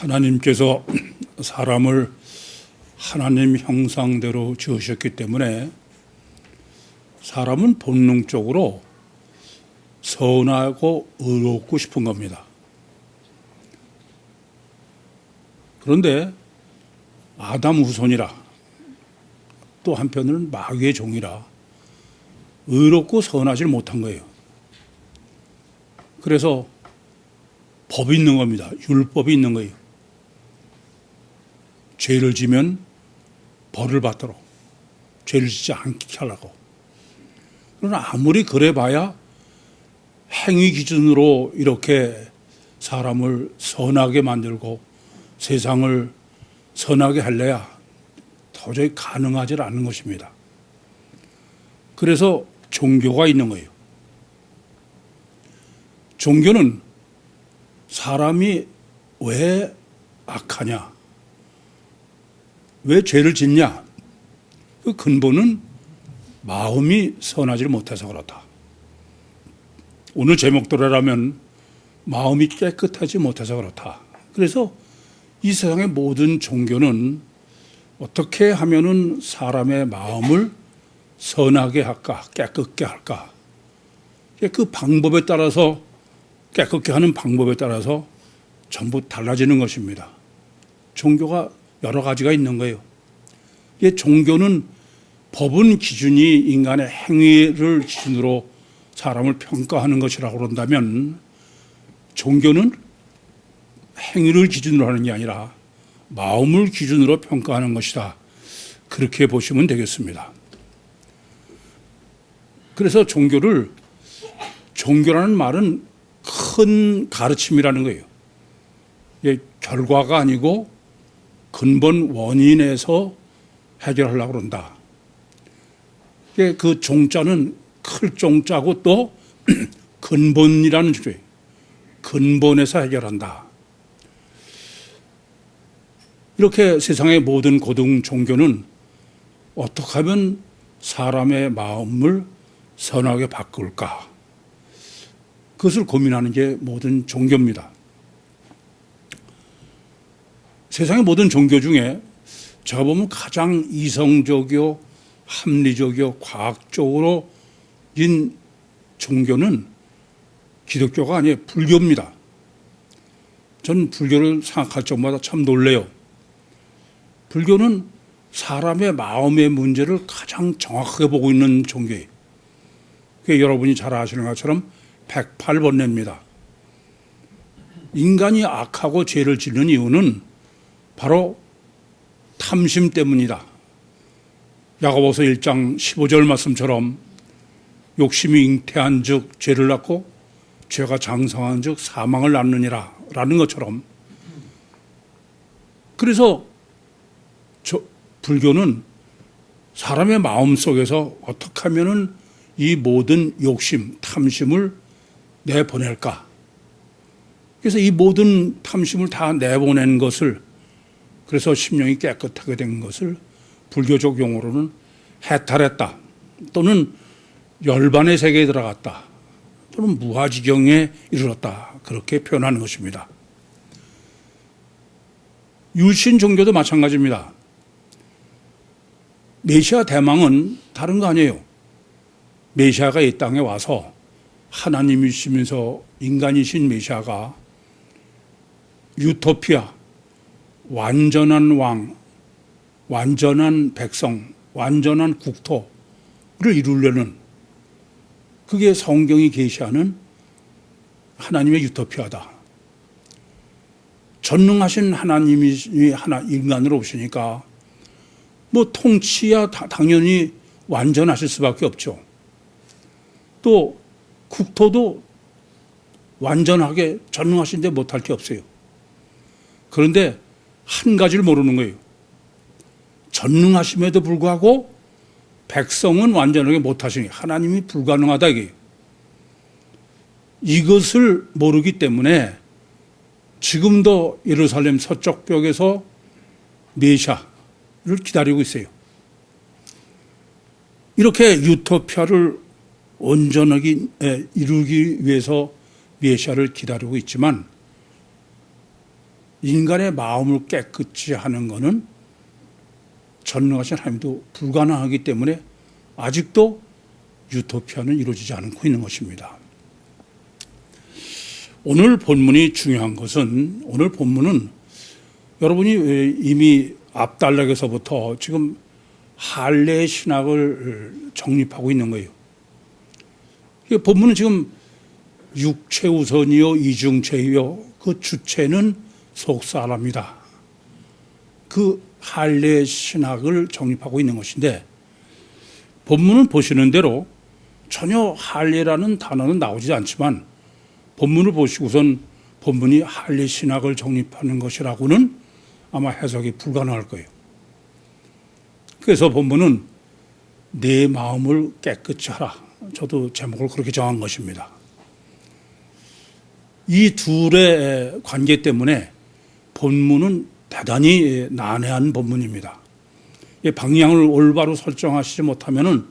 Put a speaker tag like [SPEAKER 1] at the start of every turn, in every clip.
[SPEAKER 1] 하나님께서 사람을 하나님 형상대로 지으셨기 때문에 사람은 본능적으로 선하고 의롭고 싶은 겁니다. 그런데 아담 후손이라 또 한편으로는 마귀의 종이라 의롭고 선하지 못한 거예요. 그래서 법이 있는 겁니다. 율법이 있는 거예요. 죄를 지면 벌을 받도록, 죄를 짓지 않게 하려고. 그러나 아무리 그래 봐야 행위 기준으로 이렇게 사람을 선하게 만들고 세상을 선하게 하려야 도저히 가능하지 않은 것입니다. 그래서 종교가 있는 거예요. 종교는 사람이 왜 악하냐, 왜 죄를 짓냐, 그 근본은 마음이 선하지 못해서 그렇다. 오늘 제목대로라면 마음이 깨끗하지 못해서 그렇다. 그래서 이 세상의 모든 종교는 어떻게 하면은 사람의 마음을 선하게 할까, 깨끗게 할까. 그 방법에 따라서, 깨끗게 하는 방법에 따라서 전부 달라지는 것입니다. 종교가 여러 가지가 있는 거예요. 종교는 법은 기준이 인간의 행위를 기준으로 사람을 평가하는 것이라고 그런다면 종교는 행위를 기준으로 하는 게 아니라 마음을 기준으로 평가하는 것이다. 그렇게 보시면 되겠습니다. 그래서 종교라는 말은 큰 가르침이라는 거예요. 결과가 아니고 근본 원인에서 해결하려고 그런다. 그 종자는 클 종자고 또 근본이라는 주제예요. 근본에서 해결한다. 이렇게 세상의 모든 고등 종교는 어떻게 하면 사람의 마음을 선하게 바꿀까? 그것을 고민하는 게 모든 종교입니다. 세상의 모든 종교 중에 제가 보면 가장 이성적이요, 합리적이요, 과학적으로 인 종교는 기독교가 아니에요. 불교입니다. 저는 불교를 생각할 적마다 참 놀래요. 불교는 사람의 마음의 문제를 가장 정확하게 보고 있는 종교예요. 그게 여러분이 잘 아시는 것처럼 108번뇌입니다. 인간이 악하고 죄를 짓는 이유는 바로 탐심 때문이다. 야고보서 1장 15절 말씀처럼 욕심이 잉태한 즉 죄를 낳고 죄가 장성한 즉 사망을 낳느니라 라는 것처럼, 그래서 불교는 사람의 마음 속에서 어떻게 하면은 이 모든 욕심, 탐심을 내보낼까. 그래서 이 모든 탐심을 다 내보낸 것을, 그래서 심령이 깨끗하게 된 것을 불교적 용어로는 해탈했다, 또는 열반의 세계에 들어갔다, 또는 무아지경에 이르렀다, 그렇게 표현하는 것입니다. 유신 종교도 마찬가지입니다. 메시아 대망은 다른 거 아니에요. 메시아가 이 땅에 와서 하나님이시면서 인간이신 메시아가 유토피아, 완전한 왕, 완전한 백성, 완전한 국토를 이루려는, 그게 성경이 계시하는 하나님의 유토피아다. 전능하신 하나님이 인간으로 오시니까 뭐 통치야 당연히 완전하실 수밖에 없죠. 또 국토도 완전하게 전능하신데 못할 게 없어요. 그런데 한 가지를 모르는 거예요. 전능하심에도 불구하고 백성은 완전하게 못하시니 하나님이 불가능하다 이게요. 이것을 모르기 때문에 지금도 예루살렘 서쪽 벽에서 메시아를 기다리고 있어요. 이렇게 유토피아를 온전하게 이루기 위해서 메시아를 기다리고 있지만 인간의 마음을 깨끗이 하는 것은 전능하신 하나님도 불가능하기 때문에 아직도 유토피아는 이루어지지 않고 있는 것입니다. 오늘 본문이 중요한 것은, 오늘 본문은 여러분이 이미 앞단락에서부터 지금 할례 신학을 정립하고 있는 거예요. 본문은 지금 육체 우선이요 이중체이요 그 주체는 속사람이다. 그 할례 신학을 정립하고 있는 것인데, 본문은 보시는 대로 전혀 할례라는 단어는 나오지 않지만 본문을 보시고선 본문이 할례 신학을 정립하는 것이라고는 아마 해석이 불가능할 거예요. 그래서 본문은 내 마음을 깨끗이 하라. 저도 제목을 그렇게 정한 것입니다. 이 둘의 관계 때문에 본문은 대단히 난해한 본문입니다. 방향을 올바로 설정하시지 못하면은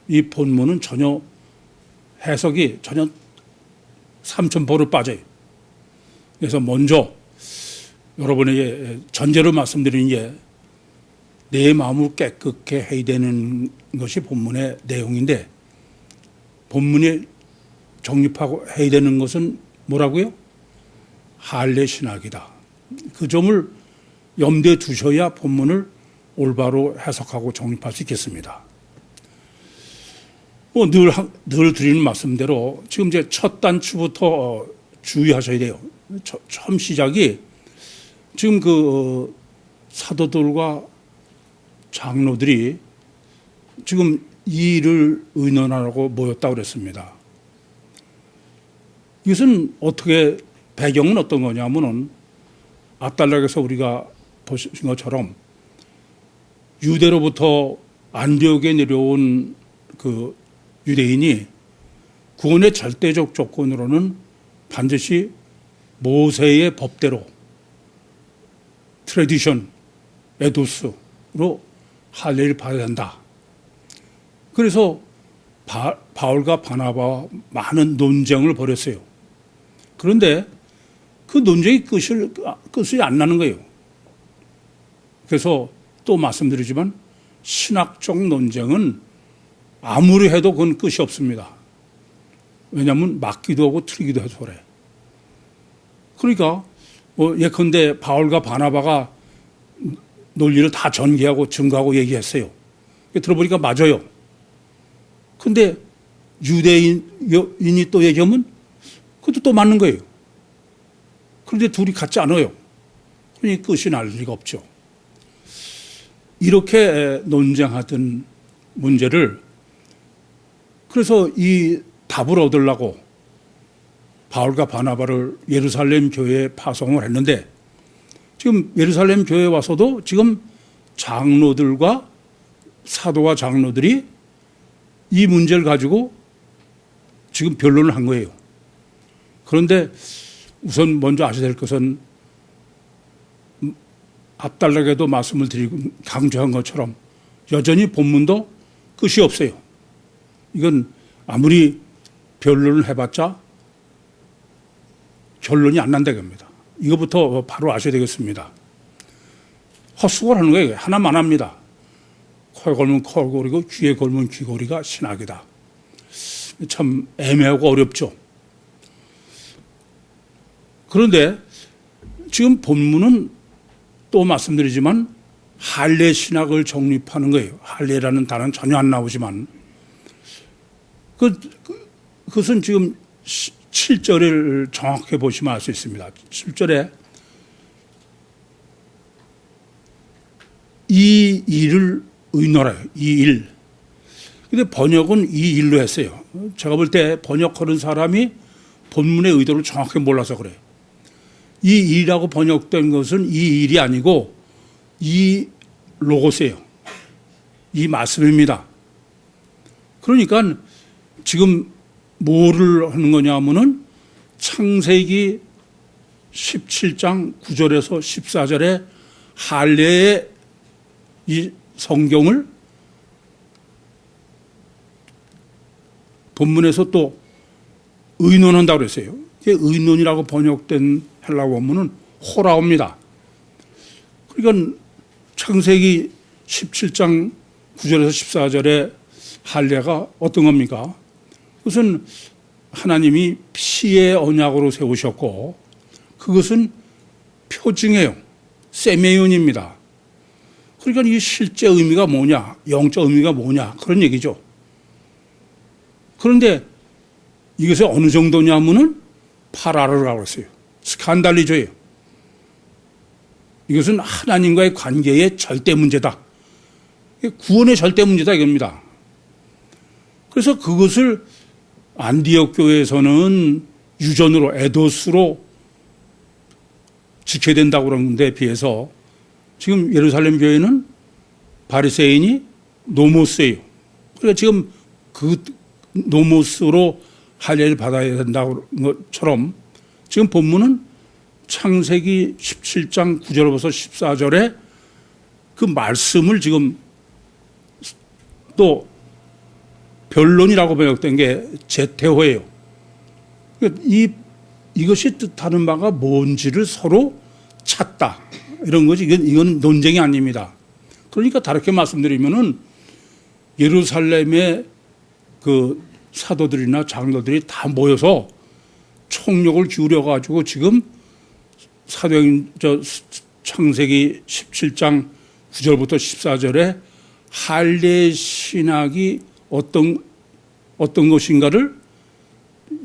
[SPEAKER 1] 이 본문은 전혀 해석이 전혀 삼천포로 빠져요. 그래서 먼저 여러분에게 전제로 말씀드리는 게 내 마음을 깨끗게 해야 되는 것이 본문의 내용인데, 본문에 정립하고 해야 되는 것은 뭐라고요? 할례 신학이다. 그 점을 염두에 두셔야 본문을 올바로 해석하고 정립할 수 있겠습니다. 늘 드리는 말씀대로 지금 이제 첫 단추부터 주의하셔야 돼요. 처음 시작이 지금 그 사도들과 장로들이 지금 이 일을 의논하라고 모였다고 그랬습니다. 이것은 어떻게, 배경은 어떤 거냐면은 앞단락에서 우리가 보신 것처럼 유대로부터 안디옥에 내려온 그 유대인이 구원의 절대적 조건으로는 반드시 모세의 법대로 트레디션, 에도스로 할례를 받아야 한다. 그래서 바울과 바나바와 많은 논쟁을 벌였어요. 그런데 그 논쟁이 끝이 안 나는 거예요. 그래서 또 말씀드리지만 신학적 논쟁은 아무리 해도 그건 끝이 없습니다. 왜냐하면 맞기도 하고 틀리기도 해서 그래. 그러니까 예컨대 바울과 바나바가 논리를 다 전개하고 증거하고 얘기했어요. 들어보니까 맞아요. 근데 유대인이 또 얘기하면 그것도 또 맞는 거예요. 그런데 둘이 같지 않아요. 그러니 끝이 날 리가 없죠. 이렇게 논쟁하던 문제를, 그래서 이 답을 얻으려고 바울과 바나바를 예루살렘 교회에 파송을 했는데, 지금 예루살렘 교회에 와서도 지금 장로들과 사도와 장로들이 이 문제를 가지고 지금 변론을 한 거예요. 그런데 우선 먼저 아셔야 될 것은 앞단락에도 말씀을 드리고 강조한 것처럼 여전히 본문도 끝이 없어요. 이건 아무리 변론을 해봤자 결론이 안 난다고 합니다. 이것부터 바로 아셔야 되겠습니다. 헛수고를 하는 거예요. 하나만 합니다. 코에 걸면 코골이고 귀에 걸면 귀걸이가 신학이다. 참 애매하고 어렵죠. 그런데 지금 본문은 또 말씀드리지만 할례 신학을 정립하는 거예요. 할례라는 단어는 전혀 안 나오지만 그것은 지금 7절을 정확히 보시면 알 수 있습니다. 7절에 이 일을 의논하여, 이 일. 근데 번역은 이 일로 했어요. 제가 볼 때 번역하는 사람이 본문의 의도를 정확히 몰라서 그래요. 이 일이라고 번역된 것은 이 일이 아니고 이 로고스예요. 이 말씀입니다. 그러니까 지금 뭐를 하는 거냐면은 창세기 17장 9절에서 14절에 할례의 이 성경을 본문에서 또 의논한다고 그랬어요. 의논이라고 번역된 헬라어 원문은 호라옵니다. 그러니까 창세기 17장 9절에서 14절의 할례가 어떤 겁니까? 그것은 하나님이 피의 언약으로 세우셨고 그것은 표징이에요. 세메윤입니다. 그러니까 이 실제 의미가 뭐냐, 영적 의미가 뭐냐 그런 얘기죠. 그런데 이것이 어느 정도냐면은 파라르라고 했어요. 스칸달리조예요. 이것은 하나님과의 관계의 절대 문제다. 구원의 절대 문제다 이겁니다. 그래서 그것을 안디옥 교회에서는 유전으로 에도스로 지켜야 된다고 그러는 데 비해서 지금 예루살렘 교회는 바리새인이 노모스예요. 그러니까 지금 그 노모스로 할례를 받아야 된다고 것처럼 지금 본문은 창세기 17장 9절부터 14절에 그 말씀을 지금 또 변론이라고 번역된 게 제테호예요. 그러니까 이것이 뜻하는 바가 뭔지를 서로 찾다. 이런 거지. 이건 논쟁이 아닙니다. 그러니까 다르게 말씀드리면은 예루살렘의 그 사도들이나 장로들이 다 모여서 총력을 기울여가지고 지금 창세기 17장 9절부터 14절에 할례 신학이 어떤 것인가를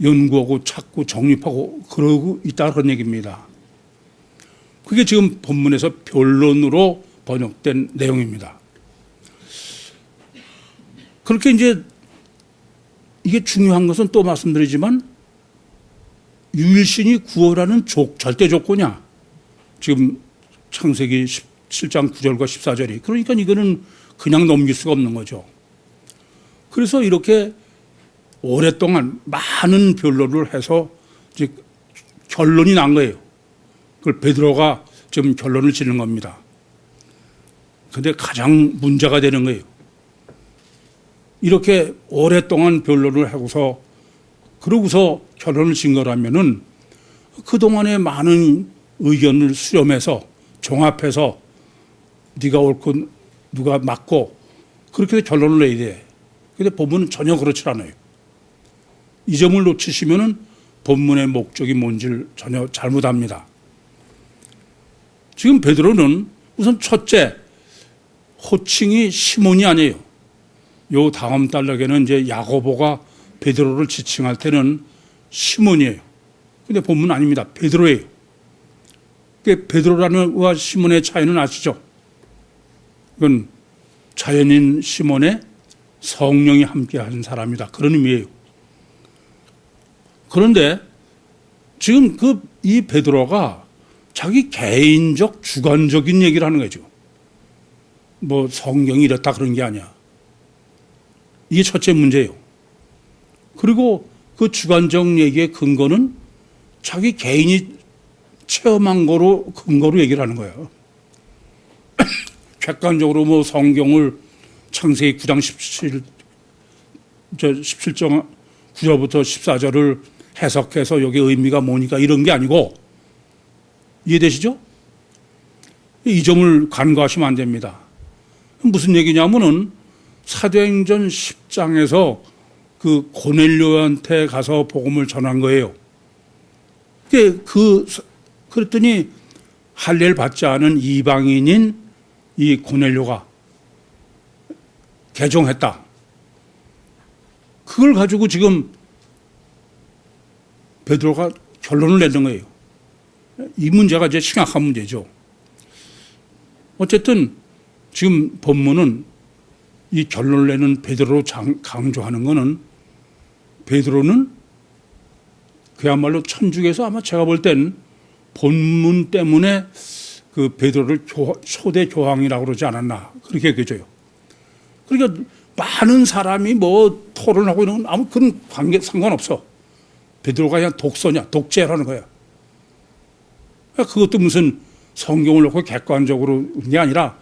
[SPEAKER 1] 연구하고 찾고 정립하고 그러고 있다 그런 얘기입니다. 그게 지금 본문에서 변론으로 번역된 내용입니다. 그렇게 이제 이게 중요한 것은 또 말씀드리지만 유일신이 구원하는 절대 조건이야. 지금 창세기 17장 9절과 14절이. 그러니까 이거는 그냥 넘길 수가 없는 거죠. 그래서 이렇게 오랫동안 많은 변론을 해서 이제 결론이 난 거예요. 그걸 베드로가 지금 결론을 짓는 겁니다. 그런데 가장 문제가 되는 거예요. 이렇게 오랫동안 변론을 하고서 그러고서 결론을 짓는 거라면은 그동안의 많은 의견을 수렴해서 종합해서 네가 옳고 누가 맞고 그렇게 결론을 내야 돼. 그런데 본문은 전혀 그렇지 않아요. 이 점을 놓치시면은 본문의 목적이 뭔지를 전혀 잘못합니다. 지금 베드로는 우선 첫째 호칭이 시몬이 아니에요. 요 다음 단락에는 이제 야고보가 베드로를 지칭할 때는 시몬이에요. 근데 본문 아닙니다. 베드로예요. 베드로라는 와 시몬의 차이는 아시죠? 이건 자연인 시몬의 성령이 함께한 사람이다. 그런 의미예요. 그런데 지금 이 베드로가 자기 개인적 주관적인 얘기를 하는 거죠. 뭐 성경이 이렇다 그런 게 아니야. 이게 첫째 문제예요. 그리고 그 주관적 얘기의 근거는 자기 개인이 체험한 거로 근거로 얘기를 하는 거예요. 객관적으로 뭐 성경을 창세기 9장 17장 9절부터 14절을 해석해서 여기 의미가 뭐니까 이런 게 아니고 이해되시죠? 이 점을 간과하시면 안 됩니다. 무슨 얘기냐면은 사도행전 10장에서 그 고넬료한테 가서 복음을 전한 거예요. 그랬더니 할례를 받지 않은 이방인인 이 고넬료가 개종했다. 그걸 가지고 지금 베드로가 결론을 내는 거예요. 이 문제가 이제 심각한 문제죠. 어쨌든 지금 본문은 이 결론을 내는 베드로로 강조하는 것은 베드로는 그야말로 천주교에서 아마 제가 볼 땐 본문 때문에 그 베드로를 초대 교황이라고 그러지 않았나 그렇게 여겨져요. 그러니까 많은 사람이 뭐 토론하고 이런 건 아무 그런 관계 상관없어. 베드로가 그냥 독서냐 독재라는 거야. 그것도 무슨 성경을 놓고 객관적으로 그런 게 아니라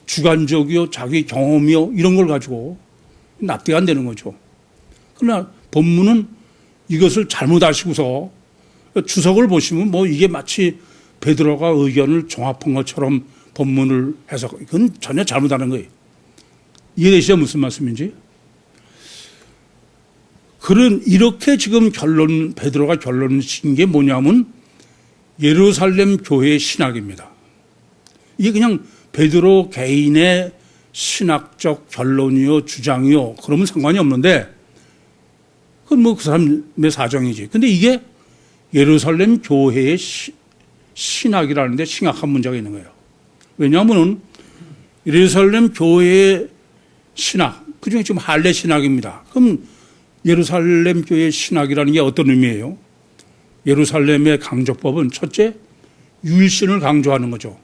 [SPEAKER 1] 주관적이요 자기 경험이요 이런 걸 가지고 납득이 안 되는 거죠. 그러나 본문은 이것을 잘못 아시고서 주석을 보시면 뭐 이게 마치 베드로가 의견을 종합한 것처럼 본문을 해석, 이건 전혀 잘못하는 거예요. 이해되시죠? 무슨 말씀인지? 이렇게 지금 베드로가 결론을 친 게 뭐냐면 예루살렘 교회의 신학입니다. 이게 그냥 베드로 개인의 신학적 결론이요, 주장이요, 그러면 상관이 없는데, 그건 뭐 그 사람의 사정이지. 근데 이게 예루살렘 교회의 신학이라는 데 심각한 문제가 있는 거예요. 왜냐하면 예루살렘 교회의 신학, 그 중에 지금 할례 신학입니다. 그럼 예루살렘 교회의 신학이라는 게 어떤 의미예요? 예루살렘의 강조법은 첫째, 유일신을 강조하는 거죠.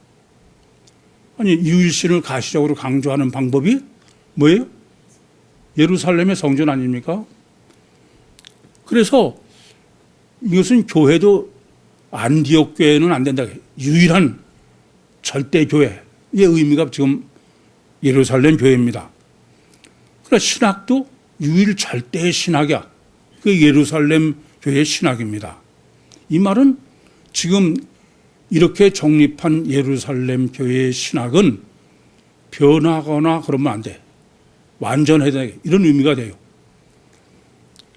[SPEAKER 1] 아니, 유일신을 가시적으로 강조하는 방법이 뭐예요? 예루살렘의 성전 아닙니까? 그래서 이것은 교회도 안디옥 교회는 안 된다. 유일한 절대 교회의 의미가 지금 예루살렘 교회입니다. 그러나 신학도 유일 절대의 신학이야. 그 예루살렘 교회의 신학입니다. 이 말은 지금 이렇게 정립한 예루살렘 교회의 신학은 변하거나 그러면 안 돼. 완전해야 돼. 이런 의미가 돼요.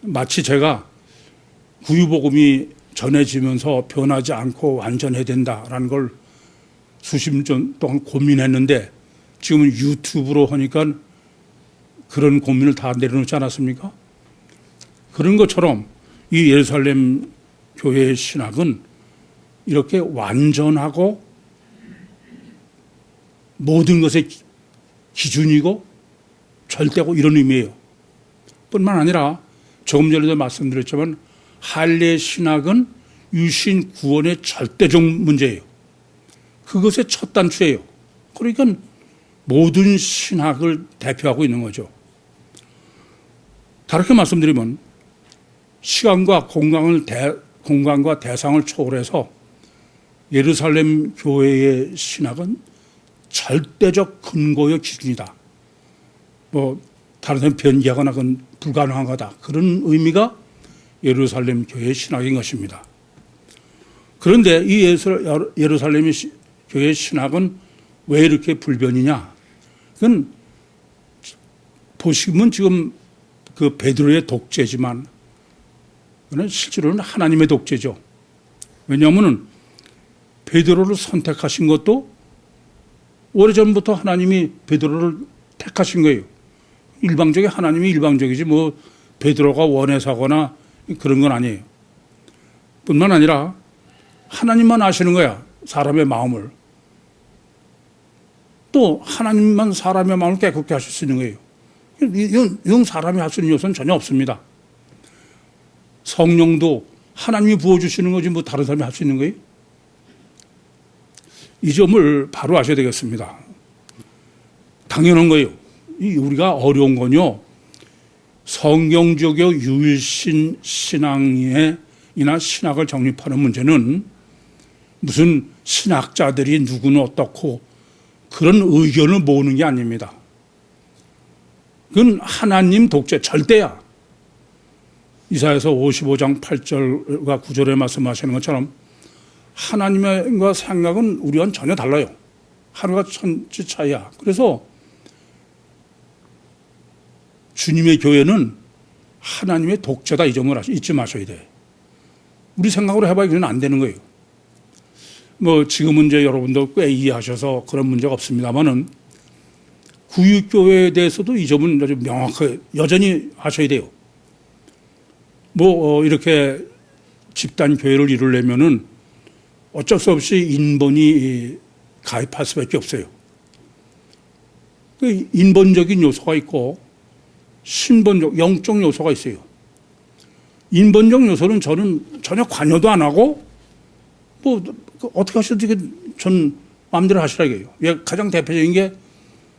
[SPEAKER 1] 마치 제가 구유복음이 전해지면서 변하지 않고 완전해야 된다라는 걸 수십 년 동안 고민했는데 지금은 유튜브로 하니까 그런 고민을 다 내려놓지 않았습니까? 그런 것처럼 이 예루살렘 교회의 신학은 이렇게 완전하고 모든 것의 기준이고 절대고 이런 의미예요. 뿐만 아니라 조금 전에도 말씀드렸지만 할례 신학은 유신 구원의 절대적 문제예요. 그것의 첫 단추예요. 그러니까 모든 신학을 대표하고 있는 거죠. 다르게 말씀드리면 시간과 공간과 대상을 초월해서 예루살렘 교회의 신학은 절대적 근거의 기준이다. 뭐 다른 사람 변기하거나 그건 불가능한 거다. 그런 의미가 예루살렘 교회의 신학인 것입니다. 그런데 이 예루살렘 교회의 신학은 왜 이렇게 불변이냐? 그건 보시면 지금 그 베드로의 독재지만 그는 실제로는 하나님의 독재죠. 왜냐하면 베드로를 선택하신 것도 오래전부터 하나님이 베드로를 택하신 거예요. 하나님이 일방적이지 뭐 베드로가 원해서 하거나 그런 건 아니에요. 뿐만 아니라 하나님만 아시는 거야. 사람의 마음을. 또 하나님만 사람의 마음을 깨끗게 하실 수 있는 거예요. 이건 사람이 할 수 있는 요소는 전혀 없습니다. 성령도 하나님이 부어주시는 거지 뭐 다른 사람이 할 수 있는 거예요? 이 점을 바로 아셔야 되겠습니다. 당연한 거예요. 우리가 어려운 건요. 성경적인 유일신 신앙이나 신학을 정립하는 문제는 무슨 신학자들이 누구는 어떻고 그런 의견을 모으는 게 아닙니다. 그건 하나님 독재 절대야. 이사야서 55장 8절과 9절에 말씀하시는 것처럼 하나님과 생각은 우리와는 전혀 달라요. 하루가 천지 차이야. 그래서 주님의 교회는 하나님의 독재다 이 점을 잊지 마셔야 돼. 우리 생각으로 해봐야 그건 안 되는 거예요. 뭐 지금은 이제 여러분도 꽤 이해하셔서 그런 문제가 없습니다만은 구유교회에 대해서도 이 점은 아주 명확하게 여전히 하셔야 돼요. 뭐 이렇게 집단 교회를 이루려면은 어쩔 수 없이 인본이 가입할 수밖에 없어요. 그 인본적인 요소가 있고 신본적, 영적 요소가 있어요. 인본적 요소는 저는 전혀 관여도 안 하고 뭐 어떻게 하셔도 전 마음대로 하시라 이게요. 가장 대표적인 게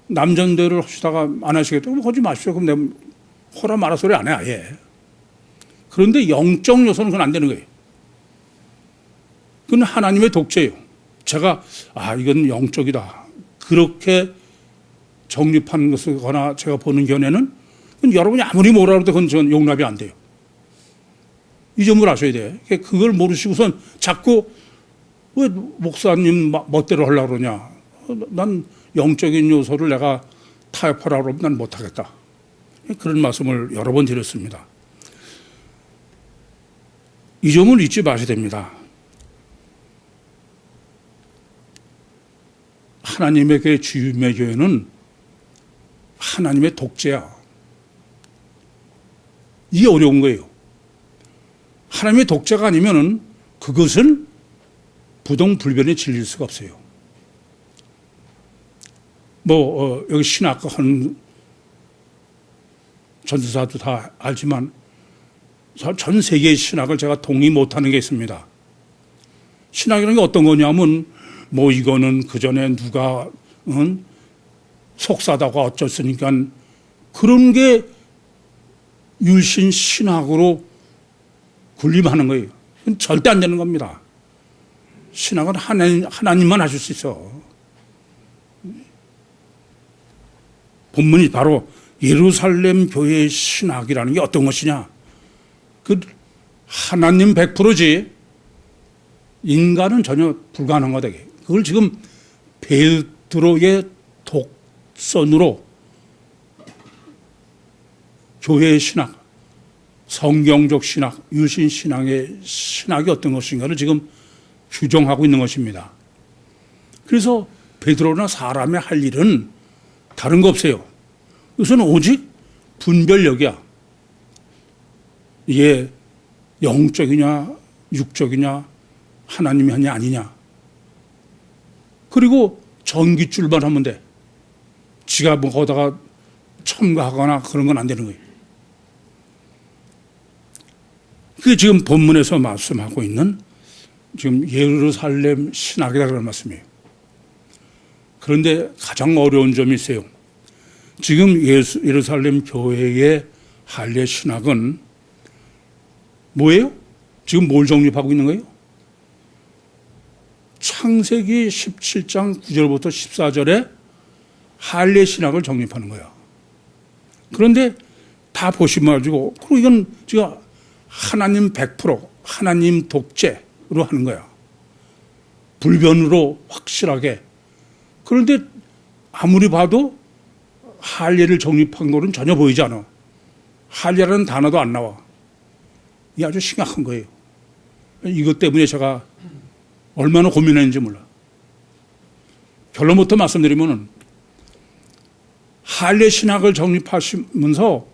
[SPEAKER 1] 남전대를 하시다가 안 하시겠다고 그럼 하지 마십시오. 그럼 내가 호라 마라 소리 안 해 아예. 그런데 영적 요소는 그건 안 되는 거예요. 그건 하나님의 독재예요. 제가 이건 영적이다. 그렇게 정립한 것이거나 제가 보는 견해는 여러분이 아무리 뭐라 해도 그건 전 용납이 안 돼요. 이 점을 아셔야 돼. 그걸 모르시고선 자꾸 왜 목사님 멋대로 하려고 그러냐? 난 영적인 요소를 내가 타협하라고 그러면 난 못하겠다. 그런 말씀을 여러 번 드렸습니다. 이 점을 잊지 마셔야 됩니다. 하나님의 교회, 주님의 교회는 하나님의 독재야. 이게 어려운 거예요. 하나님의 독재가 아니면은 그것은 부동불변의 진리일 수가 없어요. 여기 신학하는 전도사도 다 알지만 전 세계의 신학을 제가 동의 못하는 게 있습니다. 신학이라는 게 어떤 거냐면 이거는 그 전에 누가 속사다가 어쩌으니까 그런 게 율신 신학으로 군림하는 거예요. 그건 절대 안 되는 겁니다. 신학은 하나님만 하실 수 있어. 본문이 바로 예루살렘 교회의 신학이라는 게 어떤 것이냐? 그 하나님 100%지 인간은 전혀 불가능한 거다. 그걸 지금 베드로의 독선으로 교회의 신학, 성경적 신학, 유신 신앙의 신학이 어떤 것인가를 지금 규정하고 있는 것입니다. 그래서 베드로나 사람의 할 일은 다른 거 없어요. 이것은 오직 분별력이야. 이게 영적이냐 육적이냐 하나님이 하냐 아니냐. 그리고 전깃줄만 하면 돼. 지가 거기다가 첨가하거나 그런 건 안 되는 거예요. 그게 지금 본문에서 말씀하고 있는 지금 예루살렘 신학이다 그런 말씀이에요. 그런데 가장 어려운 점이 있어요. 지금 예루살렘 교회의 할례 신학은 뭐예요? 지금 뭘 정립하고 있는 거예요? 창세기 17장 9절부터 14절에 할례 신학을 정립하는 거야. 그런데 다 보시면 가지고 그리고 이건 제가 하나님 100% 하나님 독재로 하는 거야. 불변으로 확실하게. 그런데 아무리 봐도 할례를 정립한 거는 전혀 보이지 않아. 할례라는 단어도 안 나와. 이게 아주 심각한 거예요. 이것 때문에 제가 얼마나 고민했는지 몰라. 결론부터 말씀드리면은 할례 신학을 정립하시면서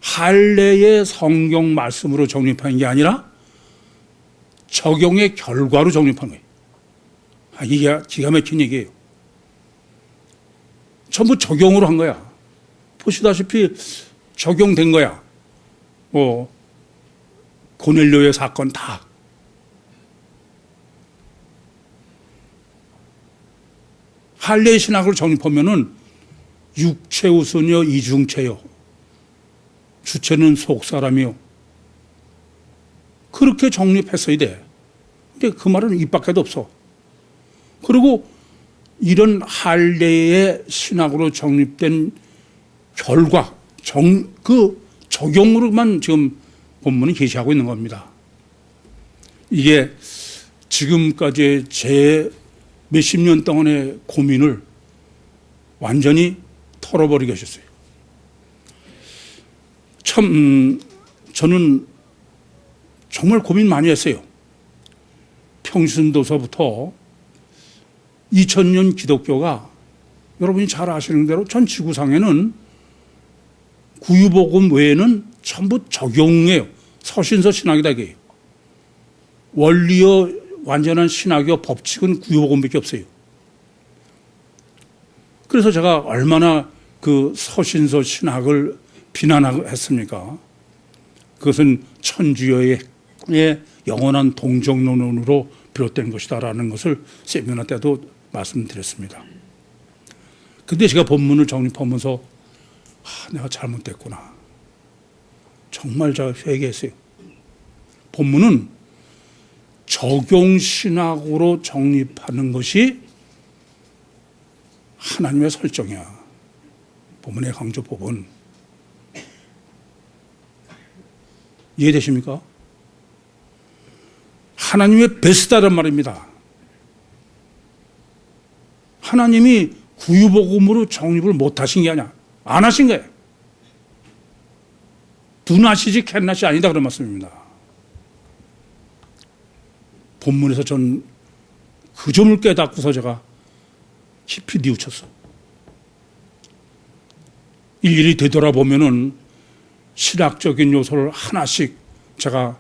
[SPEAKER 1] 할례의 성경 말씀으로 정립한 게 아니라 적용의 결과로 정립한 거예요. 이게 기가 막힌 얘기예요. 전부 적용으로 한 거야. 보시다시피 적용된 거야. 고넬료의 사건 다. 할례 신학을 정립하면은 육체 우선이요 이중체요. 주체는 속사람이요. 그렇게 정립했어야 돼. 근데 그 말은 입 밖에도 없어. 그리고 이런 할례의 신학으로 정립된 결과, 그 적용으로만 지금 본문이 계시하고 있는 겁니다. 이게 지금까지 제 몇십 년 동안의 고민을 완전히 털어버리게 하셨어요. 참, 저는 정말 고민 많이 했어요. 평신도서부터 2000년 기독교가 여러분이 잘 아시는 대로 전 지구상에는 구유복음 외에는 전부 적용이에요. 서신서 신학이다 이게. 원리요 완전한 신학이요 법칙은 구유복음밖에 없어요. 그래서 제가 얼마나 그 서신서 신학을 비난하고 했습니까? 그것은 천주교의 영원한 동정론으로 비롯된 것이다라는 것을 세미나 때도 말씀드렸습니다. 근데 제가 본문을 정립하면서 내가 잘못됐구나. 정말 제가 회개했어요. 본문은 적용신학으로 정립하는 것이 하나님의 설정이야. 본문의 강조법은. 이해되십니까? 하나님의 베스트다란 말입니다. 하나님이 구유복음으로 정립을 못 하신 게 아니야. 안 하신 거예요. 두 낫이지 캔낫이 아니다 그런 말씀입니다. 본문에서 전 그 점을 깨닫고서 제가 깊이 뉘우쳤어. 일일이 되돌아보면은 신학적인 요소를 하나씩 제가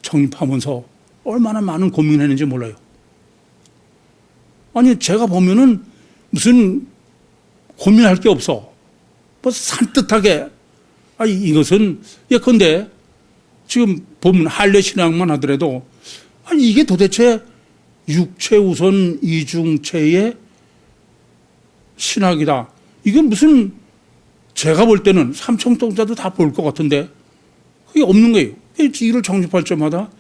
[SPEAKER 1] 정립하면서 얼마나 많은 고민을 했는지 몰라요. 아니, 제가 보면은 무슨 고민할 게 없어. 뭐 산뜻하게, 이것은, 예컨대 지금 보면 할례 신앙만 하더라도, 이게 도대체 육체 우선 이중체의 신학이다. 이건 무슨, 제가 볼 때는 삼청동자도 다 볼 것 같은데, 그게 없는 거예요. 이를 정립할 때마다,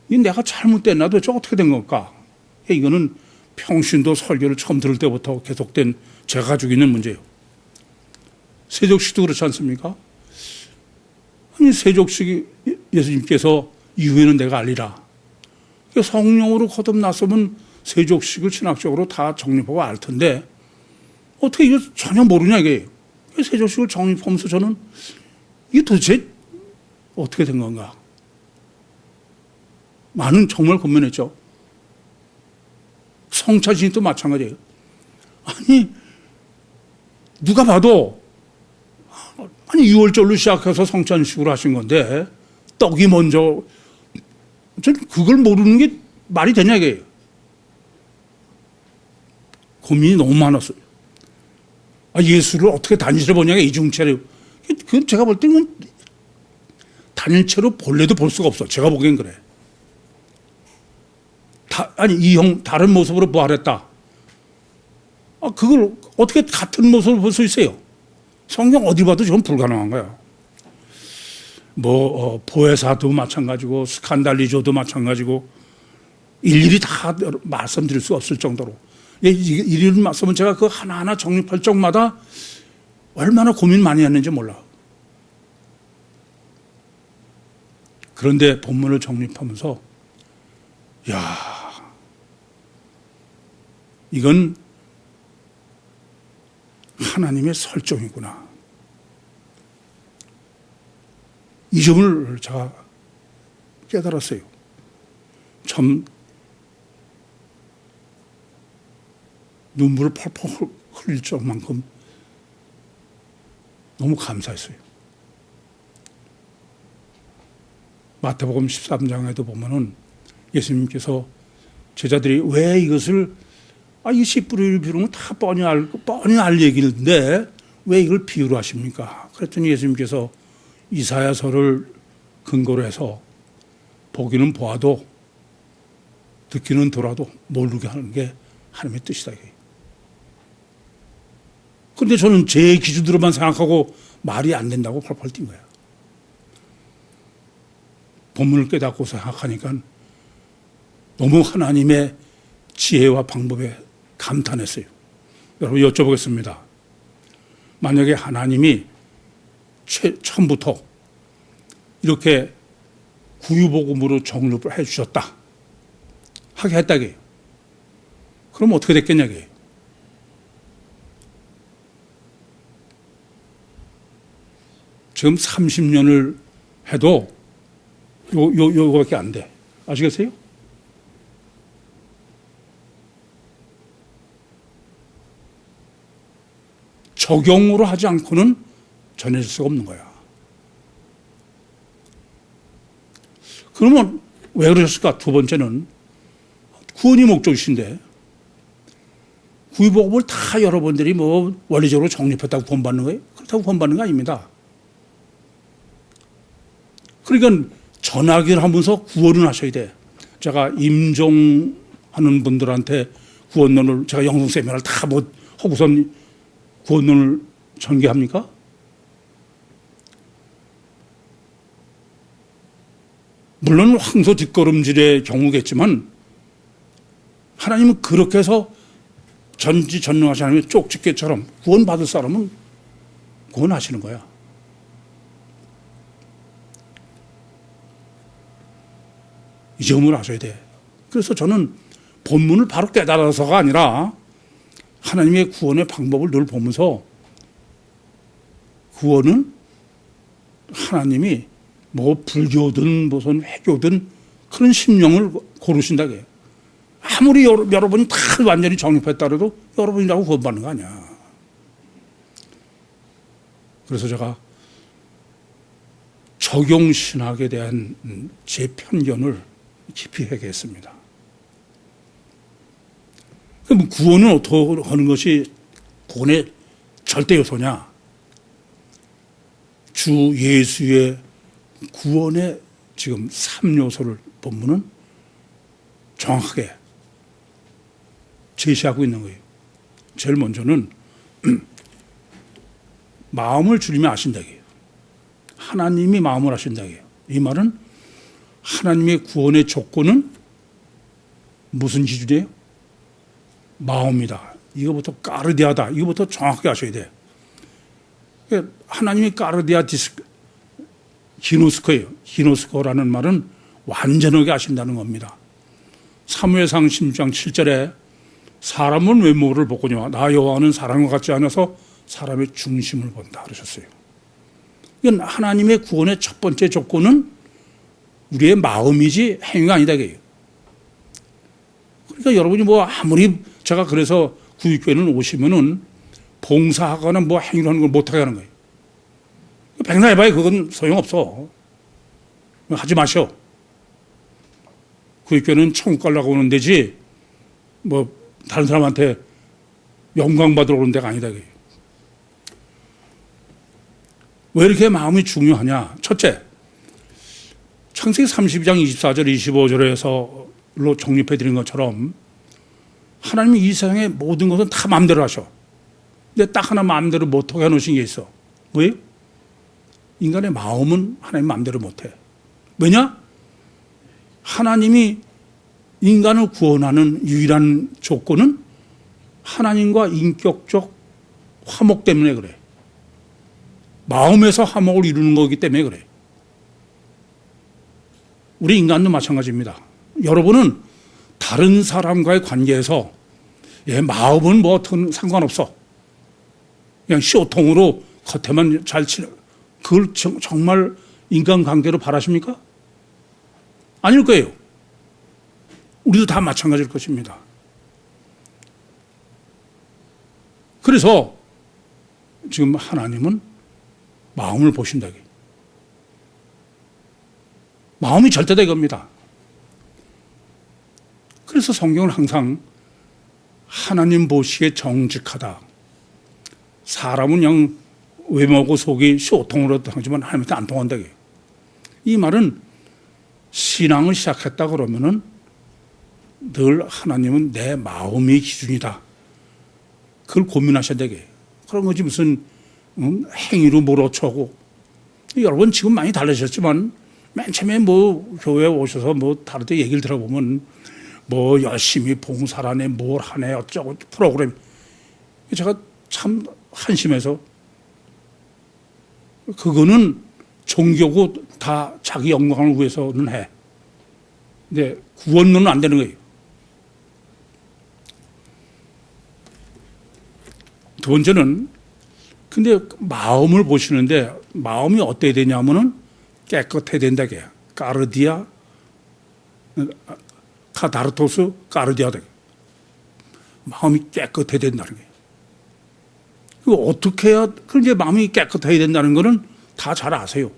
[SPEAKER 1] 이 내가 잘못됐나 도대체 어떻게 된 걸까? 이거는 평신도 설교를 처음 들을 때부터 계속된 제가 가지고 있는 문제예요. 세족식도 그렇지 않습니까? 아니, 세족식이 예수님께서 이후에는 내가 알리라. 성령으로 거듭났으면 세족식을 신학적으로 다 정립하고 알 텐데 어떻게 이거 전혀 모르냐 이게. 세족식을 정립하면서 저는 이게 도대체 어떻게 된 건가. 많은 정말 고민했죠. 성찬신도 마찬가지예요. 아니, 누가 봐도, 유월절로 시작해서 성찬식으로 하신 건데, 떡이 먼저, 저는 그걸 모르는 게 말이 되냐, 이게. 고민이 너무 많았어요. 예수를 어떻게 단일체로 보냐, 이중체로. 그건 제가 볼 때는 단일체로 볼래도 볼 수가 없어. 제가 보기엔 그래. 이 형 다른 모습으로 부활했다. 그걸 어떻게 같은 모습으로 볼 수 있어요? 성경 어디 봐도 지금 불가능한 거야. 보혜사도 마찬가지고 스칸달리조도 마찬가지고 일일이 다 말씀드릴 수 없을 정도로 일일이 말씀은 제가 그 하나하나 정립할 적마다 얼마나 고민 많이 했는지 몰라. 그런데 본문을 정립하면서 이건 하나님의 설정이구나. 이 점을 제가 깨달았어요. 참 눈물을 펄펄 흘릴 적만큼 너무 감사했어요. 마태복음 13장에도 보면은 예수님께서 제자들이 왜 이것을 이 씨 뿌리를 비우면 다 뻔히 알 얘기인데 왜 이걸 비유로 하십니까? 그랬더니 예수님께서 이사야서를 근거로 해서 보기는 보아도 듣기는 들어도 모르게 하는 게 하나님의 뜻이다. 그런데 저는 제 기준으로만 생각하고 말이 안 된다고 펄펄 뛴 거야. 본문을 깨닫고 생각하니까 너무 하나님의 지혜와 방법에 감탄했어요. 여러분 여쭤보겠습니다. 만약에 하나님이 처음부터 이렇게 구유복음으로 정립을 해 주셨다. 하게 했다게요. 그럼 어떻게 됐겠냐게요. 지금 30년을 해도 요거밖에 안 돼. 아시겠어요? 적용으로 하지 않고는 전해질 수가 없는 거야. 그러면 왜 그러셨을까? 두 번째는 구원이 목적이신데 구유복음을 다 여러분들이 원리적으로 정립했다고 구원받는 거예요? 그렇다고 구원받는 거 아닙니다. 그러니까 전하기를 하면서 구원을 하셔야 돼. 제가 임종하는 분들한테 구원론을 제가 영성 세미나를 다 하고선 구원론을 전개합니까? 물론 황소 뒷걸음질의 경우겠지만 하나님은 그렇게 해서 전지전능하신 하나님의 쪽집게처럼 구원받을 사람은 구원하시는 거야. 이 점을 아셔야 돼. 그래서 저는 본문을 바로 깨달아서가 아니라 하나님의 구원의 방법을 늘 보면서 구원은 하나님이 뭐 불교든 무슨 회교든 그런 심령을 고르신다고 해요. 아무리 여러분이 다 완전히 정립했다 해도 여러분이라고 구원받는 거 아니야. 그래서 제가 적용신학에 대한 제 편견을 깊이 회개했습니다. 그럼 구원은 어떻게 하는 것이 구원의 절대 요소냐? 주 예수의 구원의 지금 3요소를 본문은 정확하게 제시하고 있는 거예요. 제일 먼저는 마음을 주님이 아신다고 해요. 하나님이 마음을 아신다고 해요. 이 말은 하나님의 구원의 조건은 무슨 기준이에요? 마음이다. 이거부터 까르디아다. 이거부터 정확하게 아셔야 돼. 하나님이 까르디아 기노스코예요. 기노스코라는 말은 완전하게 아신다는 겁니다. 사무엘상 16장 7절에 사람은 외모를 보거니와 나 여호와는 사람과 같지 않아서 사람의 중심을 본다 그러셨어요. 이건 하나님의 구원의 첫 번째 조건은 우리의 마음이지 행위가 아니다 이거예요. 그러니까 여러분이 뭐 아무리 제가 그래서 구육교회는 오시면은 봉사하거나 뭐 행위를 하는 걸 못하게 하는 거예요. 백날 해봐야 그건 소용없어. 하지 마셔. 구육교회는 천국 가려고 오는 데지 뭐 다른 사람한테 영광 받으러 오는 데가 아니다 이거예요. 왜 이렇게 마음이 중요하냐? 첫째, 창세기 32장 24절 25절에서로 정립해 드린 것처럼 하나님이 이 세상의 모든 것은 다 마음대로 하셔. 근데 딱 하나 마음대로 못하게 해놓으신 게 있어. 뭐예요? 인간의 마음은 하나님 마음대로 못해. 왜냐? 하나님이 인간을 구원하는 유일한 조건은 하나님과 인격적 화목 때문에 그래. 마음에서 화목을 이루는 거기 때문에 그래. 우리 인간도 마찬가지입니다. 여러분은 다른 사람과의 관계에서 마음은 뭐 어떤 상관없어. 그냥 쇼통으로 겉에만 잘 치는 그걸 정말 인간관계로 바라십니까? 아닐 거예요. 우리도 다 마찬가지일 것입니다. 그래서 지금 하나님은 마음을 보신다고. 마음이 절대다 이겁니다. 그래서 성경은 항상 하나님 보시기에 정직하다. 사람은 그냥 외모고 속이 쇼통으로 하지만 하나님한테 안 통한다고. 이 말은 신앙을 시작했다 그러면은 늘 하나님은 내 마음이 기준이다. 그걸 고민하셔야 되게. 그런 거지 무슨 행위로 몰아쳐고. 여러분 지금 많이 달라졌지만 맨 처음에 뭐 교회에 오셔서 뭐 다른 데 얘기를 들어보면 뭐 열심히 봉사라네 뭘 하네 어쩌고 프로그램. 제가 참 한심해서 그거는 종교고 다 자기 영광을 위해서는 해. 근데 구원론은 안 되는 거예요. 두 번째는 근데 마음을 보시는데 마음이 어때야 되냐면은 깨끗해야 된다게. 까르디아 카다르토스 까르디아다. 마음이 깨끗해야 된다는 게. 그 어떻게 해야 그 이제 마음이 깨끗해야 된다는 거는 다 잘 아세요.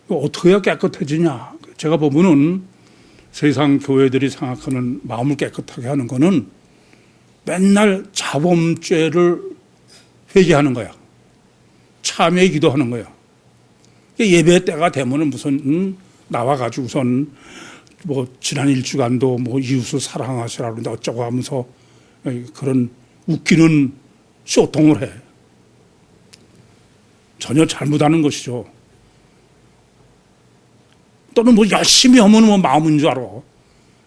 [SPEAKER 1] 어떻게 해야 깨끗해지냐? 제가 보면은 세상 교회들이 생각하는 마음을 깨끗하게 하는 거는 맨날 자범죄를 회개하는 거야. 참회 기도하는 거야. 예배 때가 되면은 무슨 나와가지고선 뭐 지난 일주간도 뭐 이웃을 사랑하시라 그러는데 어쩌고 하면서 그런 웃기는 쇼통을 해. 전혀 잘못하는 것이죠. 또는 뭐 열심히 하면 뭐 마음인 줄 알아.